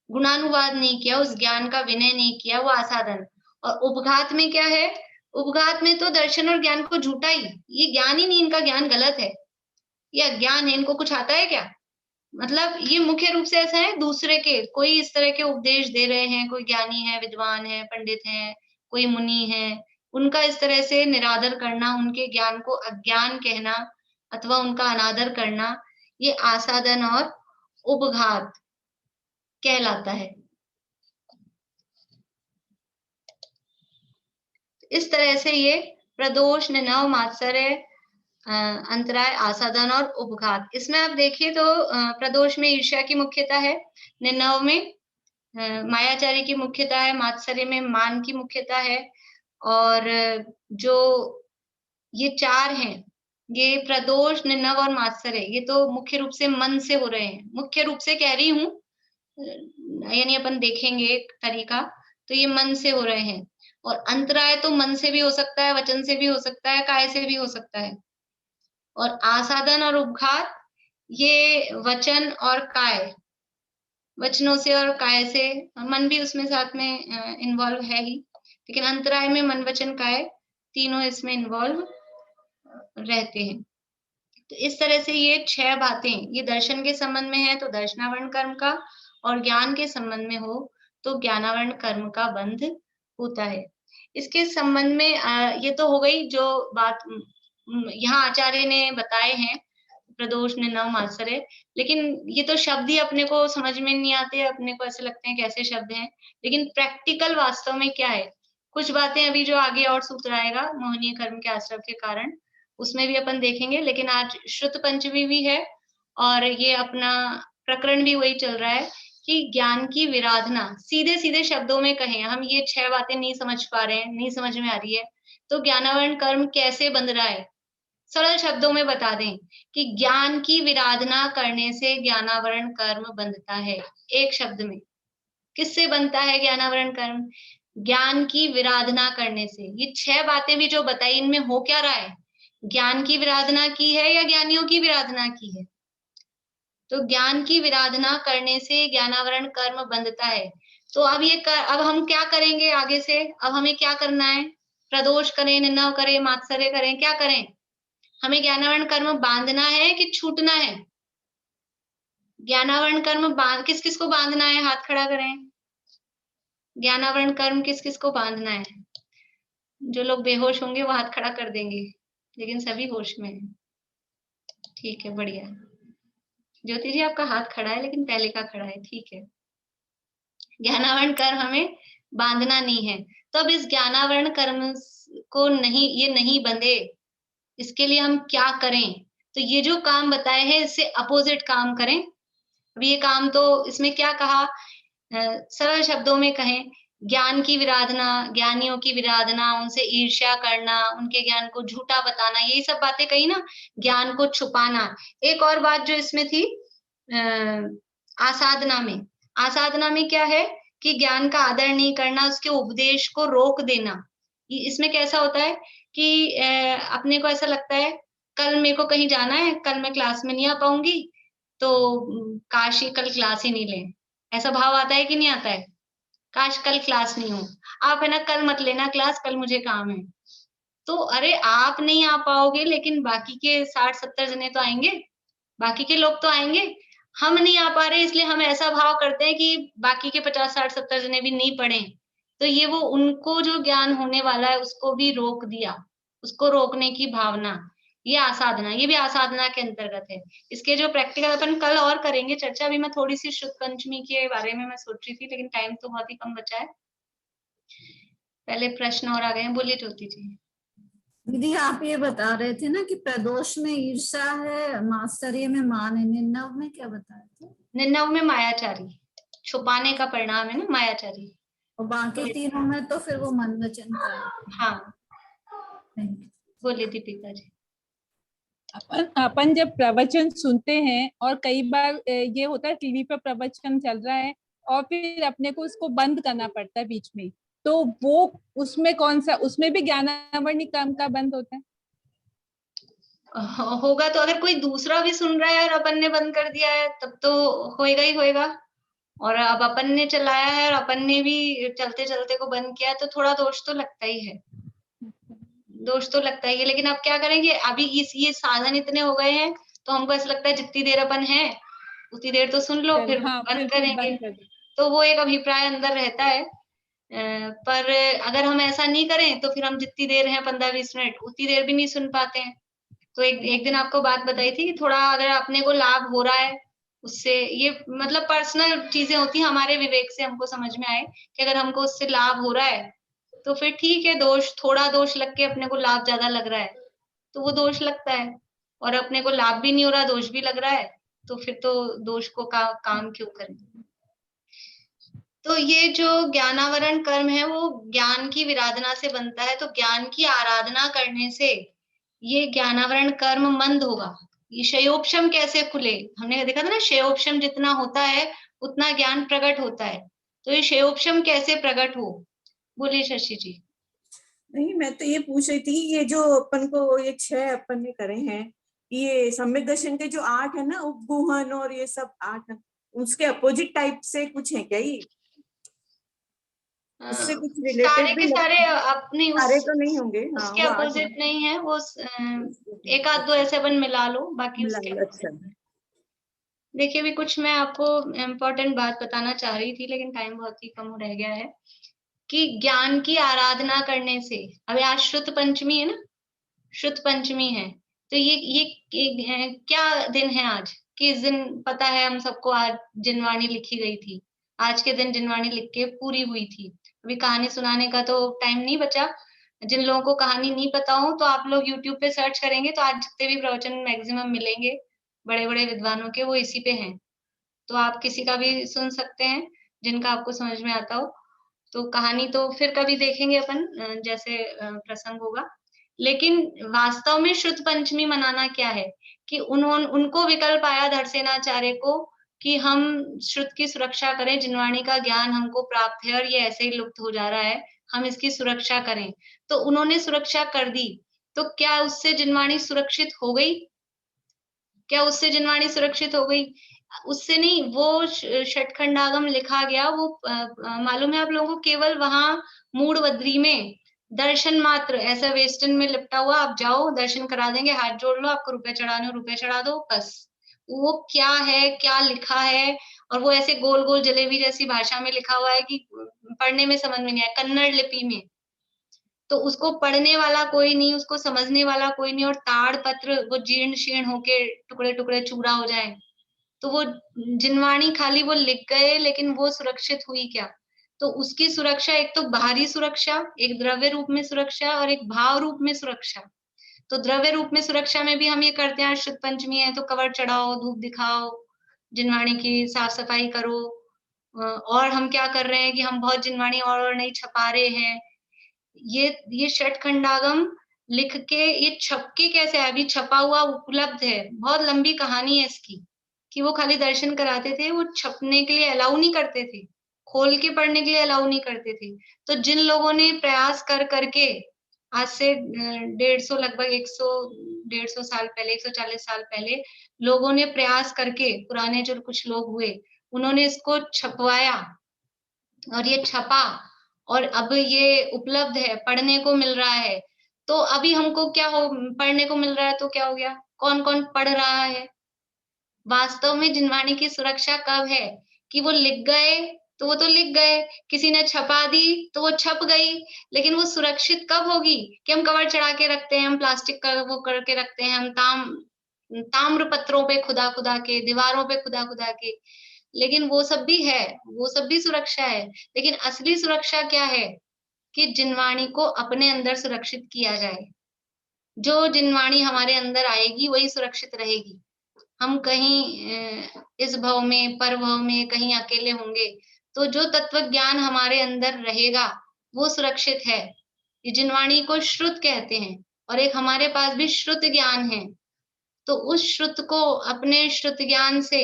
गुणानुवाद नहीं किया, उस ज्ञान का विनय नहीं किया, वो आसाधन। और उपघात में क्या है? उपघात में तो दर्शन और ज्ञान को झूठा ही, ये ज्ञान ही नहीं, इनका ज्ञान गलत है, या ज्ञान है, इनको कुछ आता है क्या? मतलब ये मुख्य रूप से ऐसा है, दूसरे के कोई इस तरह के उपदेश दे रहे हैं, कोई ज्ञानी है, विद्वान है, पंडित है, कोई मुनि है, उनका इस तरह से निरादर करना, उनके ज्ञान को अज्ञान कहना अथवा उनका अनादर करना, ये आसादन और उपघात कहलाता है। इस तरह से ये प्रदोष, निनव, मात्सर्य, अंतराय, आसादन और उपघात। इसमें आप देखिए तो प्रदोष में ईर्ष्या की मुख्यता है, निनव में मायाचारी की मुख्यता है, मात्सर्य में मान की मुख्यता है, और जो ये चार हैं, ये प्रदोष, निनव और मात्सर्य, ये तो मुख्य रूप से मन से हो रहे हैं। मुख्य रूप से कह रही हूँ, यानी अपन देखेंगे एक तरीका, तो ये मन से हो रहे हैं। और अंतराय तो मन से भी हो सकता है, वचन से भी हो सकता है, काय से भी हो सकता है। और आसादन और उपघात ये वचन और काय, वचनों से और काय से, मन भी उसमें साथ में इन्वॉल्व है ही, लेकिन अंतराय में मन, वचन, काय तीनों इसमें इन्वॉल्व रहते हैं। तो इस तरह से ये 6 बातें, ये दर्शन के संबंध में है तो दर्शनावरण कर्म का, और ज्ञान के संबंध में हो तो ज्ञानावरण कर्म का बंध होता है। इसके संबंध में ये तो हो गई जो बात यहाँ आचार्य ने बताए हैं, प्रदोष, निनव, मात्सर्य, लेकिन ये तो शब्द ही अपने को समझ में नहीं आते, अपने को ऐसे लगते हैं कैसे शब्द हैं, लेकिन प्रैक्टिकल वास्तव में क्या है, कुछ बातें अभी जो आगे और सूत्र आएगा मोहनीय कर्म के आश्रय के कारण, उसमें भी अपन देखेंगे। लेकिन आज श्रुत पंचमी भी है और ये अपना प्रकरण भी वही चल रहा है कि ज्ञान की विराधना, सीधे सीधे शब्दों में कहें, हम ये 6 बातें नहीं समझ पा रहे हैं, नहीं समझ में आ रही है, तो ज्ञानावरण कर्म कैसे बंध रहा है, सरल शब्दों में बता दें कि ज्ञान की विराधना करने से ज्ञानावरण कर्म बंधता है। एक शब्द में किससे बनता है ज्ञानावरण कर्म? ज्ञान की विराधना करने से। ये 6 बातें भी जो बताई, इनमें हो क्या रहा है? ज्ञान की विराधना की है या ज्ञानियों की विराधना की है? तो ज्ञान की विराधना करने से ज्ञानावरण कर्म बंधता है। तो अब अब हम क्या करेंगे आगे से? अब हमें क्या करना है? प्रदोष करें, निन्नव करें, मात्सर्य करें, क्या करें? हमें ज्ञानावरण कर्म बांधना है कि छूटना है? ज्ञानावरण कर्म किस किस को बांधना है? हाथ खड़ा करें। ज्ञानावरण कर्म किस किस को बांधना है? जो लोग बेहोश होंगे वो हाथ खड़ा कर देंगे, लेकिन सभी होश में है। ठीक है, बढ़िया। ज्योति जी आपका हाथ खड़ा है लेकिन पहले का खड़ा है, ठीक है। ज्ञानावरण कर्म हमें बांधना नहीं है। तो अब इस ज्ञानावरण कर्म को ये नहीं बंधे, इसके लिए हम क्या करें? तो ये जो काम बताए हैं इससे अपोजिट काम करें। अब ये काम तो इसमें क्या कहा, सरल शब्दों में कहें, ज्ञान की विराधना, ज्ञानियों की विराधना, उनसे ईर्ष्या करना, उनके ज्ञान को झूठा बताना, यही सब बातें कही ना, ज्ञान को छुपाना। एक और बात जो इसमें थी आसाधना में, आसाधना में क्या है कि ज्ञान का आदर नहीं करना, उसके उपदेश को रोक देना। इसमें कैसा होता है कि अपने को ऐसा लगता है कल मेरे को कहीं जाना है, कल मैं क्लास में नहीं आ पाऊंगी, तो काश ये कल क्लास ही नहीं लें, ऐसा भाव आता है कि नहीं आता है? काश कल क्लास नहीं हो, आप है ना कल मत लेना क्लास, कल मुझे काम है। तो अरे आप नहीं आ पाओगे लेकिन बाकी के 60-70 जने तो आएंगे, बाकी के लोग तो आएंगे। हम नहीं आ पा रहे इसलिए हम ऐसा भाव करते हैं कि बाकी के 50-60-70 जने भी नहीं पढ़े, तो ये वो उनको जो ज्ञान होने वाला है उसको भी रोक दिया, उसको रोकने की भावना, ये आसाधना, ये भी आसाधना के अंतर्गत है। इसके जो प्रैक्टिकल अपन कल और करेंगे चर्चा। अभी मैं थोड़ी सी शुद्ध पंचमी के बारे में मैं सोच रही थी, लेकिन टाइम तो बहुत ही कम बचा है। पहले प्रश्न और आ गए हैं, बोलिए ज्योति जी। दीदी आप ये बता रहे थे ना कि प्रदोष में ईर्षा है, मात्सर्य में मान है, निर्णव में क्या बताए थे? निर्णव में मायाचारी, छुपाने का परिणाम है ना मायाचारी। और बाकी तीनों में तो फिर वो मन वचन का है। हाँ, बोलिए दीपिका जी। अपन जब प्रवचन सुनते हैं और कई बार ये होता है टीवी पर प्रवचन चल रहा है और फिर अपने को उसको बंद करना पड़ता है बीच में, तो वो उसमें कौन सा, उसमें भी ज्ञानावरणी कर्म का बंद होता है? होगा तो, अगर कोई दूसरा भी सुन रहा है और अपन ने बंद कर दिया है तब तो होएगा ही होएगा। और अब अपन ने चलाया है और अपन ने भी चलते चलते को बंद किया है, तो थोड़ा दोष तो लगता ही है, दोष तो लगता ही है। लेकिन अब क्या करेंगे, अभी ये साधन इतने हो गए हैं तो हमको ऐसा लगता है जितनी देर अपन है उतनी देर तो सुन लो, फिर बंद करेंगे। तो वो एक अभिप्राय अंदर रहता है। पर अगर हम ऐसा नहीं करें तो फिर हम जितनी देर है 15-20 मिनट उतनी देर भी नहीं सुन पाते हैं। तो एक दिन आपको बात बताई थी कि थोड़ा अगर अपने को लाभ हो रहा है उससे, ये मतलब पर्सनल चीजें होती हैं, हमारे विवेक से हमको समझ में आए कि अगर हमको उससे लाभ हो रहा है तो फिर ठीक है, दोष थोड़ा दोष लग के अपने को लाभ ज्यादा लग रहा है तो वो दोष लगता है, और अपने को लाभ भी नहीं हो रहा दोष भी लग रहा है तो फिर तो दोष को काम क्यों करें। तो ये जो ज्ञानावरण कर्म है वो ज्ञान की विराधना से बनता है, तो ज्ञान की आराधना करने से ये ज्ञानावरण कर्म मंद होगा। ये शयोपशम कैसे खुले, हमने देखा था ना, शयोपशम जितना होता है उतना ज्ञान प्रकट होता है। तो ये शयोपशम कैसे प्रकट हो, बोलिए शशि जी। नहीं, मैं तो ये पूछ रही थी, ये जो अपन को ये 6 अपन ने करे हैं, ये सम्यक दर्शन के जो 8 है ना, उपगुहन और ये सब 8, उसके अपोजिट टाइप से कुछ है क्या? ये उससे कुछ रिलेटेड सारे के सारे अपनी सारे तो नहीं होंगे। हाँ, उसके अपोजिट नहीं है वो, एक आध दो ऐसे अपन मिला लो, बाकी उसके। अच्छा। देखिए भी कुछ मैं आपको इम्पोर्टेंट बात बताना चाह रही थी लेकिन टाइम बहुत ही कम रह गया है, कि ज्ञान की आराधना करने से, अभी आज श्रुत पंचमी है ना, श्रुत पंचमी है, तो ये क्या दिन है आज, कि इस दिन पता है हम सबको आज जिनवाणी लिखी गई थी, आज के दिन जिनवाणी लिख के पूरी हुई थी। अभी कहानी सुनाने का तो टाइम नहीं बचा, जिन लोगों को कहानी नहीं पता हो तो आप लोग यूट्यूब पे सर्च करेंगे तो आज जितने भी प्रवचन मैक्सिमम मिलेंगे बड़े बड़े विद्वानों के, वो इसी पे हैं, तो आप किसी का भी सुन सकते हैं जिनका आपको समझ में आता हो। तो कहानी तो फिर कभी देखेंगे अपन, जैसे प्रसंग होगा। लेकिन वास्तव में श्रुत पंचमी मनाना क्या है, कि उनको विकल्प आया धरसेनाचार्य को कि हम श्रुत की सुरक्षा करें, जिनवाणी का ज्ञान हमको प्राप्त है और ये ऐसे ही लुप्त हो जा रहा है, हम इसकी सुरक्षा करें। तो उन्होंने सुरक्षा कर दी, तो क्या उससे जिनवाणी सुरक्षित हो गई? क्या उससे जिनवाणी सुरक्षित हो गई? उससे नहीं, वो षटखंडागम लिखा गया, वो मालूम है आप लोगों को, केवल वहां मूढ़ में दर्शन मात्र, ऐसा वेस्टर्न में लिपटा हुआ, आप जाओ दर्शन करा देंगे, हाथ जोड़ लो, आपको रुपए चढ़ाने हो रुपए चढ़ा दो, बस। वो क्या है, क्या लिखा है, और वो ऐसे गोल गोल जलेबी जैसी भाषा में लिखा हुआ है कि पढ़ने में समझ में नहीं आया, कन्नड़ लिपि में, तो उसको पढ़ने वाला कोई नहीं, उसको समझने वाला कोई नहीं, और ताड़ पत्र वो जीर्ण शीर्ण होके टुकड़े टुकड़े चूरा हो जाए, तो वो जिनवाणी खाली वो लिख गए लेकिन वो सुरक्षित हुई क्या? तो उसकी सुरक्षा, एक तो बाहरी सुरक्षा, एक द्रव्य रूप में सुरक्षा और एक भाव रूप में सुरक्षा। तो द्रव्य रूप में सुरक्षा में भी हम ये करते हैं, शुद्ध पंचमी है तो कवर चढ़ाओ, धूप दिखाओ, जिनवाणी की साफ सफाई करो, और हम क्या कर रहे हैं कि हम बहुत जिनवाणी और नहीं छपा रहे हैं। ये षटखंडागम लिख के, ये छप के कैसे, अभी छपा हुआ उपलब्ध है, बहुत लंबी कहानी है इसकी, कि वो खाली दर्शन कराते थे, वो छपने के लिए अलाउ नहीं करते थे, खोल के पढ़ने के लिए अलाउ नहीं करते थे। तो जिन लोगों ने प्रयास कर करके आज से 150 लगभग 100-150 साल पहले, 140 साल पहले लोगों ने प्रयास करके, पुराने जो कुछ लोग हुए उन्होंने इसको छपवाया और ये छपा और अब ये उपलब्ध है, पढ़ने को मिल रहा है। तो अभी हमको क्या हो पढ़ने को मिल रहा है तो क्या हो गया, कौन कौन पढ़ रहा है? वास्तव में जिनवाणी की सुरक्षा कब है कि वो लिख गए तो वो तो लिख गए, किसी ने छपा दी तो वो छप गई, लेकिन वो सुरक्षित कब होगी कि हम कवर चढ़ा के रखते हैं, हम प्लास्टिक का वो करके रखते हैं, हम ताम्र पत्रों पे खुदा खुदा के, दीवारों पे खुदा खुदा के, लेकिन वो सब भी है, वो सब भी सुरक्षा है। लेकिन असली सुरक्षा क्या है कि जिनवाणी को अपने अंदर सुरक्षित किया जाए। जो जिनवाणी हमारे अंदर आएगी वही सुरक्षित रहेगी। हम कहीं इस भव में पर भव में कहीं अकेले होंगे तो जो तत्व ज्ञान हमारे अंदर रहेगा वो सुरक्षित है। ये जिनवाणी को श्रुत कहते हैं और एक हमारे पास भी श्रुत ज्ञान है। तो उस श्रुत को अपने श्रुत ज्ञान से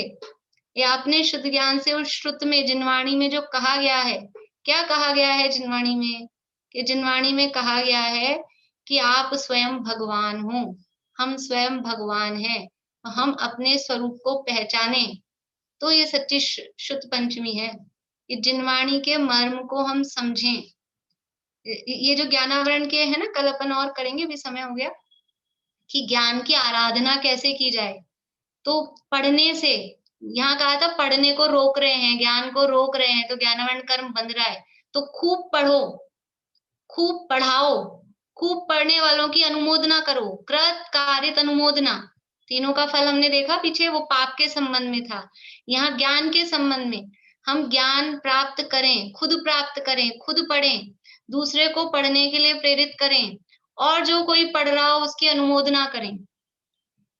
या अपने शुद्ध ज्ञान से उस श्रुत में जिनवाणी में जो कहा गया है, क्या कहा गया है जिनवाणी में? कि जिनवाणी में कहा गया है कि आप स्वयं भगवान हो, हम स्वयं भगवान हैं, हम अपने स्वरूप को पहचाने। तो ये सच्ची शुद्ध पंचमी है। ये जिनवाणी के मर्म को हम समझें। ये जो ज्ञानावरण के है ना, कल अपन और करेंगे, भी समय हो गया, कि ज्ञान की आराधना कैसे की जाए। तो पढ़ने से, यहाँ कहा था पढ़ने को रोक रहे हैं, ज्ञान को रोक रहे हैं, तो ज्ञानावरण कर्म बंध रहा है। तो खूब पढ़ो, खूब पढ़ाओ, खूब पढ़ने वालों की अनुमोदना करो। कृत कारित अनुमोदना, तीनों का फल हमने देखा पीछे, वो पाप के संबंध में था। यहाँ ज्ञान के संबंध में हम ज्ञान प्राप्त करें, खुद प्राप्त करें, खुद पढ़ें, दूसरे को पढ़ने के लिए प्रेरित करें, और जो कोई पढ़ रहा हो उसकी अनुमोदना करें।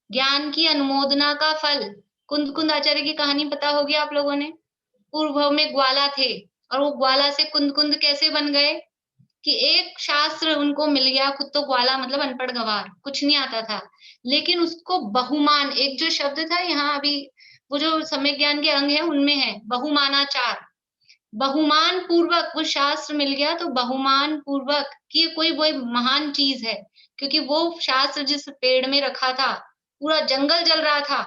ज्ञान की अनुमोदना का फल, कुंद आचार्य की कहानी पता होगी आप लोगों ने। पूर्व में ग्वाला थे और वो ग्वाला से कुंद कैसे बन गए कि एक शास्त्र उनको मिल गया, खुद तो ग्वाला मतलब अनपढ़ गवार, कुछ नहीं आता था, लेकिन उसको बहुमान, एक जो शब्द था यहाँ अभी वो जो सम्यक ज्ञान के अंग है उनमें है बहुमानाचार, बहुमान पूर्वक वो शास्त्र मिल गया। तो बहुमान पूर्वक कि कोई वो महान चीज है, क्योंकि वो शास्त्र जिस पेड़ में रखा था, पूरा जंगल जल रहा था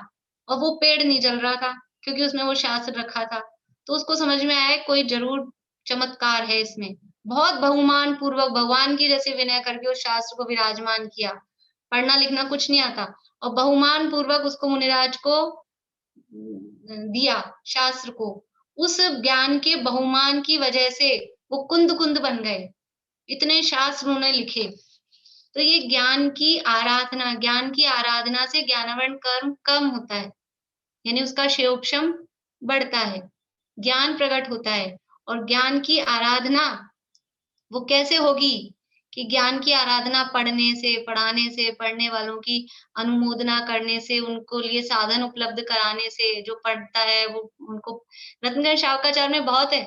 और वो पेड़ नहीं जल रहा था क्योंकि उसमें वो शास्त्र रखा था। तो उसको समझ में आया कोई जरूर चमत्कार है इसमें। बहुत बहुमान पूर्वक भगवान की जैसे विनय करके उस शास्त्र को विराजमान किया। पढ़ना लिखना कुछ नहीं आता और बहुमान पूर्वक उसको मुनिराज को दिया, शास्त्र को। उस ज्ञान के बहुमान की वजह से वो कुंद बन गए, इतने शास्त्र उन्होंने लिखे। तो ये ज्ञान की आराधना, ज्ञान की आराधना से ज्ञानावरण कर्म कम होता है, यानी उसका क्षयोपशम बढ़ता है, ज्ञान प्रकट होता है। और ज्ञान की आराधना वो कैसे होगी कि ज्ञान की आराधना पढ़ने से, पढ़ाने से, पढ़ने वालों की अनुमोदना करने से, उनको लिए साधन उपलब्ध कराने से। जो पढ़ता है वो उनको, रत्नगंज शावकाचार में बहुत है,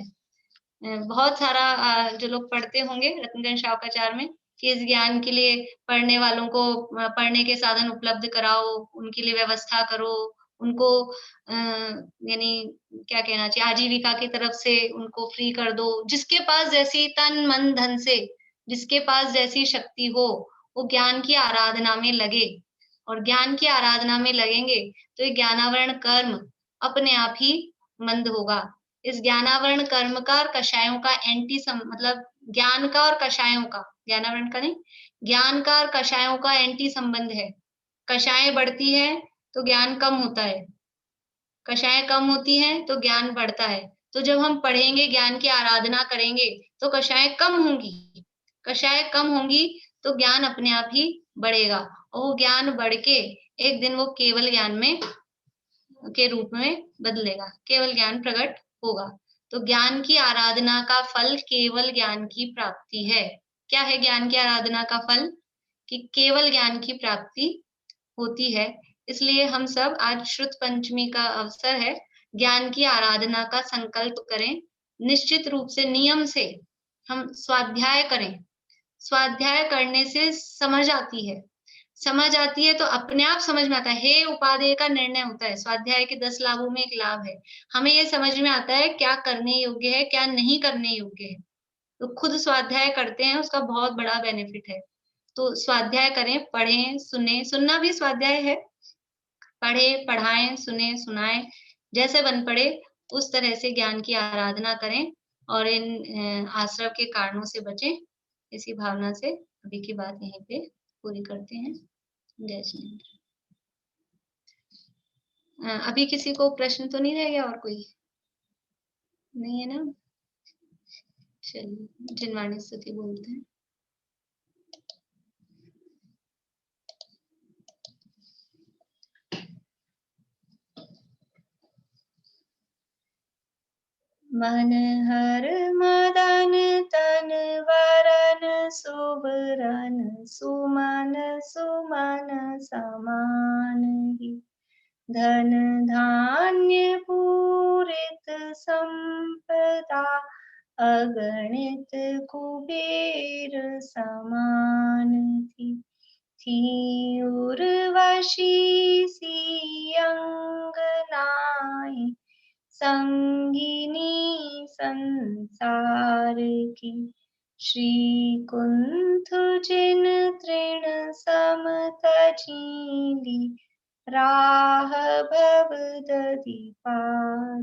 बहुत सारा जो लोग पढ़ते होंगे रत्नगंज शावकाचार में, कि इस ज्ञान के लिए पढ़ने वालों को पढ़ने के साधन उपलब्ध कराओ, उनके लिए व्यवस्था करो, उनको यानी क्या कहना चाहिए, आजीविका की तरफ से उनको फ्री कर दो। जिसके पास जैसी तन मन धन से, जिसके पास जैसी शक्ति हो, वो ज्ञान की आराधना में लगे। और ज्ञान की आराधना में लगेंगे तो ये ज्ञानावरण कर्म अपने आप ही मंद होगा। इस ज्ञानावरण कर्म का और कषायों का मतलब ज्ञान का और कषायों का, ज्ञानावरण का नहीं, ज्ञान का और कषायों का एंटी संबंध है। कषाएं बढ़ती है तो ज्ञान कम होता है, कषाएं कम होती हैं तो ज्ञान बढ़ता है। तो जब हम पढ़ेंगे, ज्ञान की आराधना करेंगे तो कषाएं कम होंगी, कषाएं कम होंगी तो ज्ञान अपने आप ही बढ़ेगा, और वो ज्ञान बढ़ के एक दिन वो केवल ज्ञान में के रूप में बदलेगा, केवल ज्ञान प्रकट होगा। तो ज्ञान की आराधना का फल केवल ज्ञान की प्राप्ति है। क्या है ज्ञान की आराधना का फल? कि केवल ज्ञान की प्राप्ति होती है। इसलिए हम सब आज श्रुत पंचमी का अवसर है, ज्ञान की आराधना का संकल्प करें। निश्चित रूप से नियम से हम स्वाध्याय करें। स्वाध्याय करने से समझ आती है, समझ आती है तो अपने आप समझ में आता है। हे उपादेय का निर्णय होता है। स्वाध्याय के 10 लाभों में एक लाभ है, हमें ये समझ में आता है क्या करने योग्य है, क्या नहीं करने योग्य है। तो खुद स्वाध्याय करते हैं, उसका बहुत बड़ा बेनिफिट है। तो स्वाध्याय करें, पढ़ें, सुने, सुनना भी स्वाध्याय है। पढ़े, पढ़ाएं, सुने, सुनाएं, जैसे बन पड़े उस तरह से ज्ञान की आराधना करें और इन आश्रव के कारणों से बचें। इसी भावना से अभी की बात यहीं पे पूरी करते हैं। जय श्री राम। अभी किसी को प्रश्न तो नहीं रह गया और कोई नहीं है ना? चलिए जिनवाणी स्तुति बोलते हैं। मन हर मदन तन वरन सुबरन सुमन सुमन समान ही धन धान्य पूरित संपदा अगणित कुबेर समान थी उर्वशी सी अंगनाएं संगिनी संसार की श्री कुंथ जिन तृण सम तजीली राह भव दधि पार